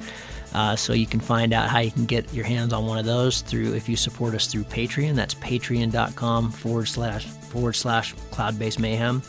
So you can find out how you can get your hands on one of those if you support us through Patreon. That's patreon.com//Cloud-Based Mayhem.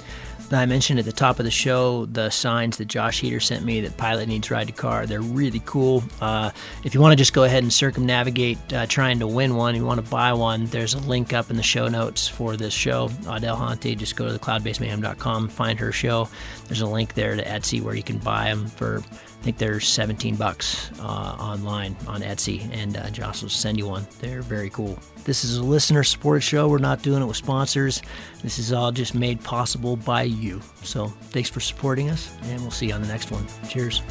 I mentioned at the top of the show the signs that Josh Heater sent me that Pilot Needs Ride to Car. They're really cool. If you want to just go ahead and circumnavigate trying to win one, you want to buy one, there's a link up in the show notes for this show. Adél Honti, just go to thecloudbasedmayhem.com, find her show. There's a link there to Etsy where you can buy them for, I think they're $17 online on Etsy, and Josh will send you one. They're very cool. This is a listener-supported show. We're not doing it with sponsors. This is all just made possible by you. So thanks for supporting us, and we'll see you on the next one. Cheers.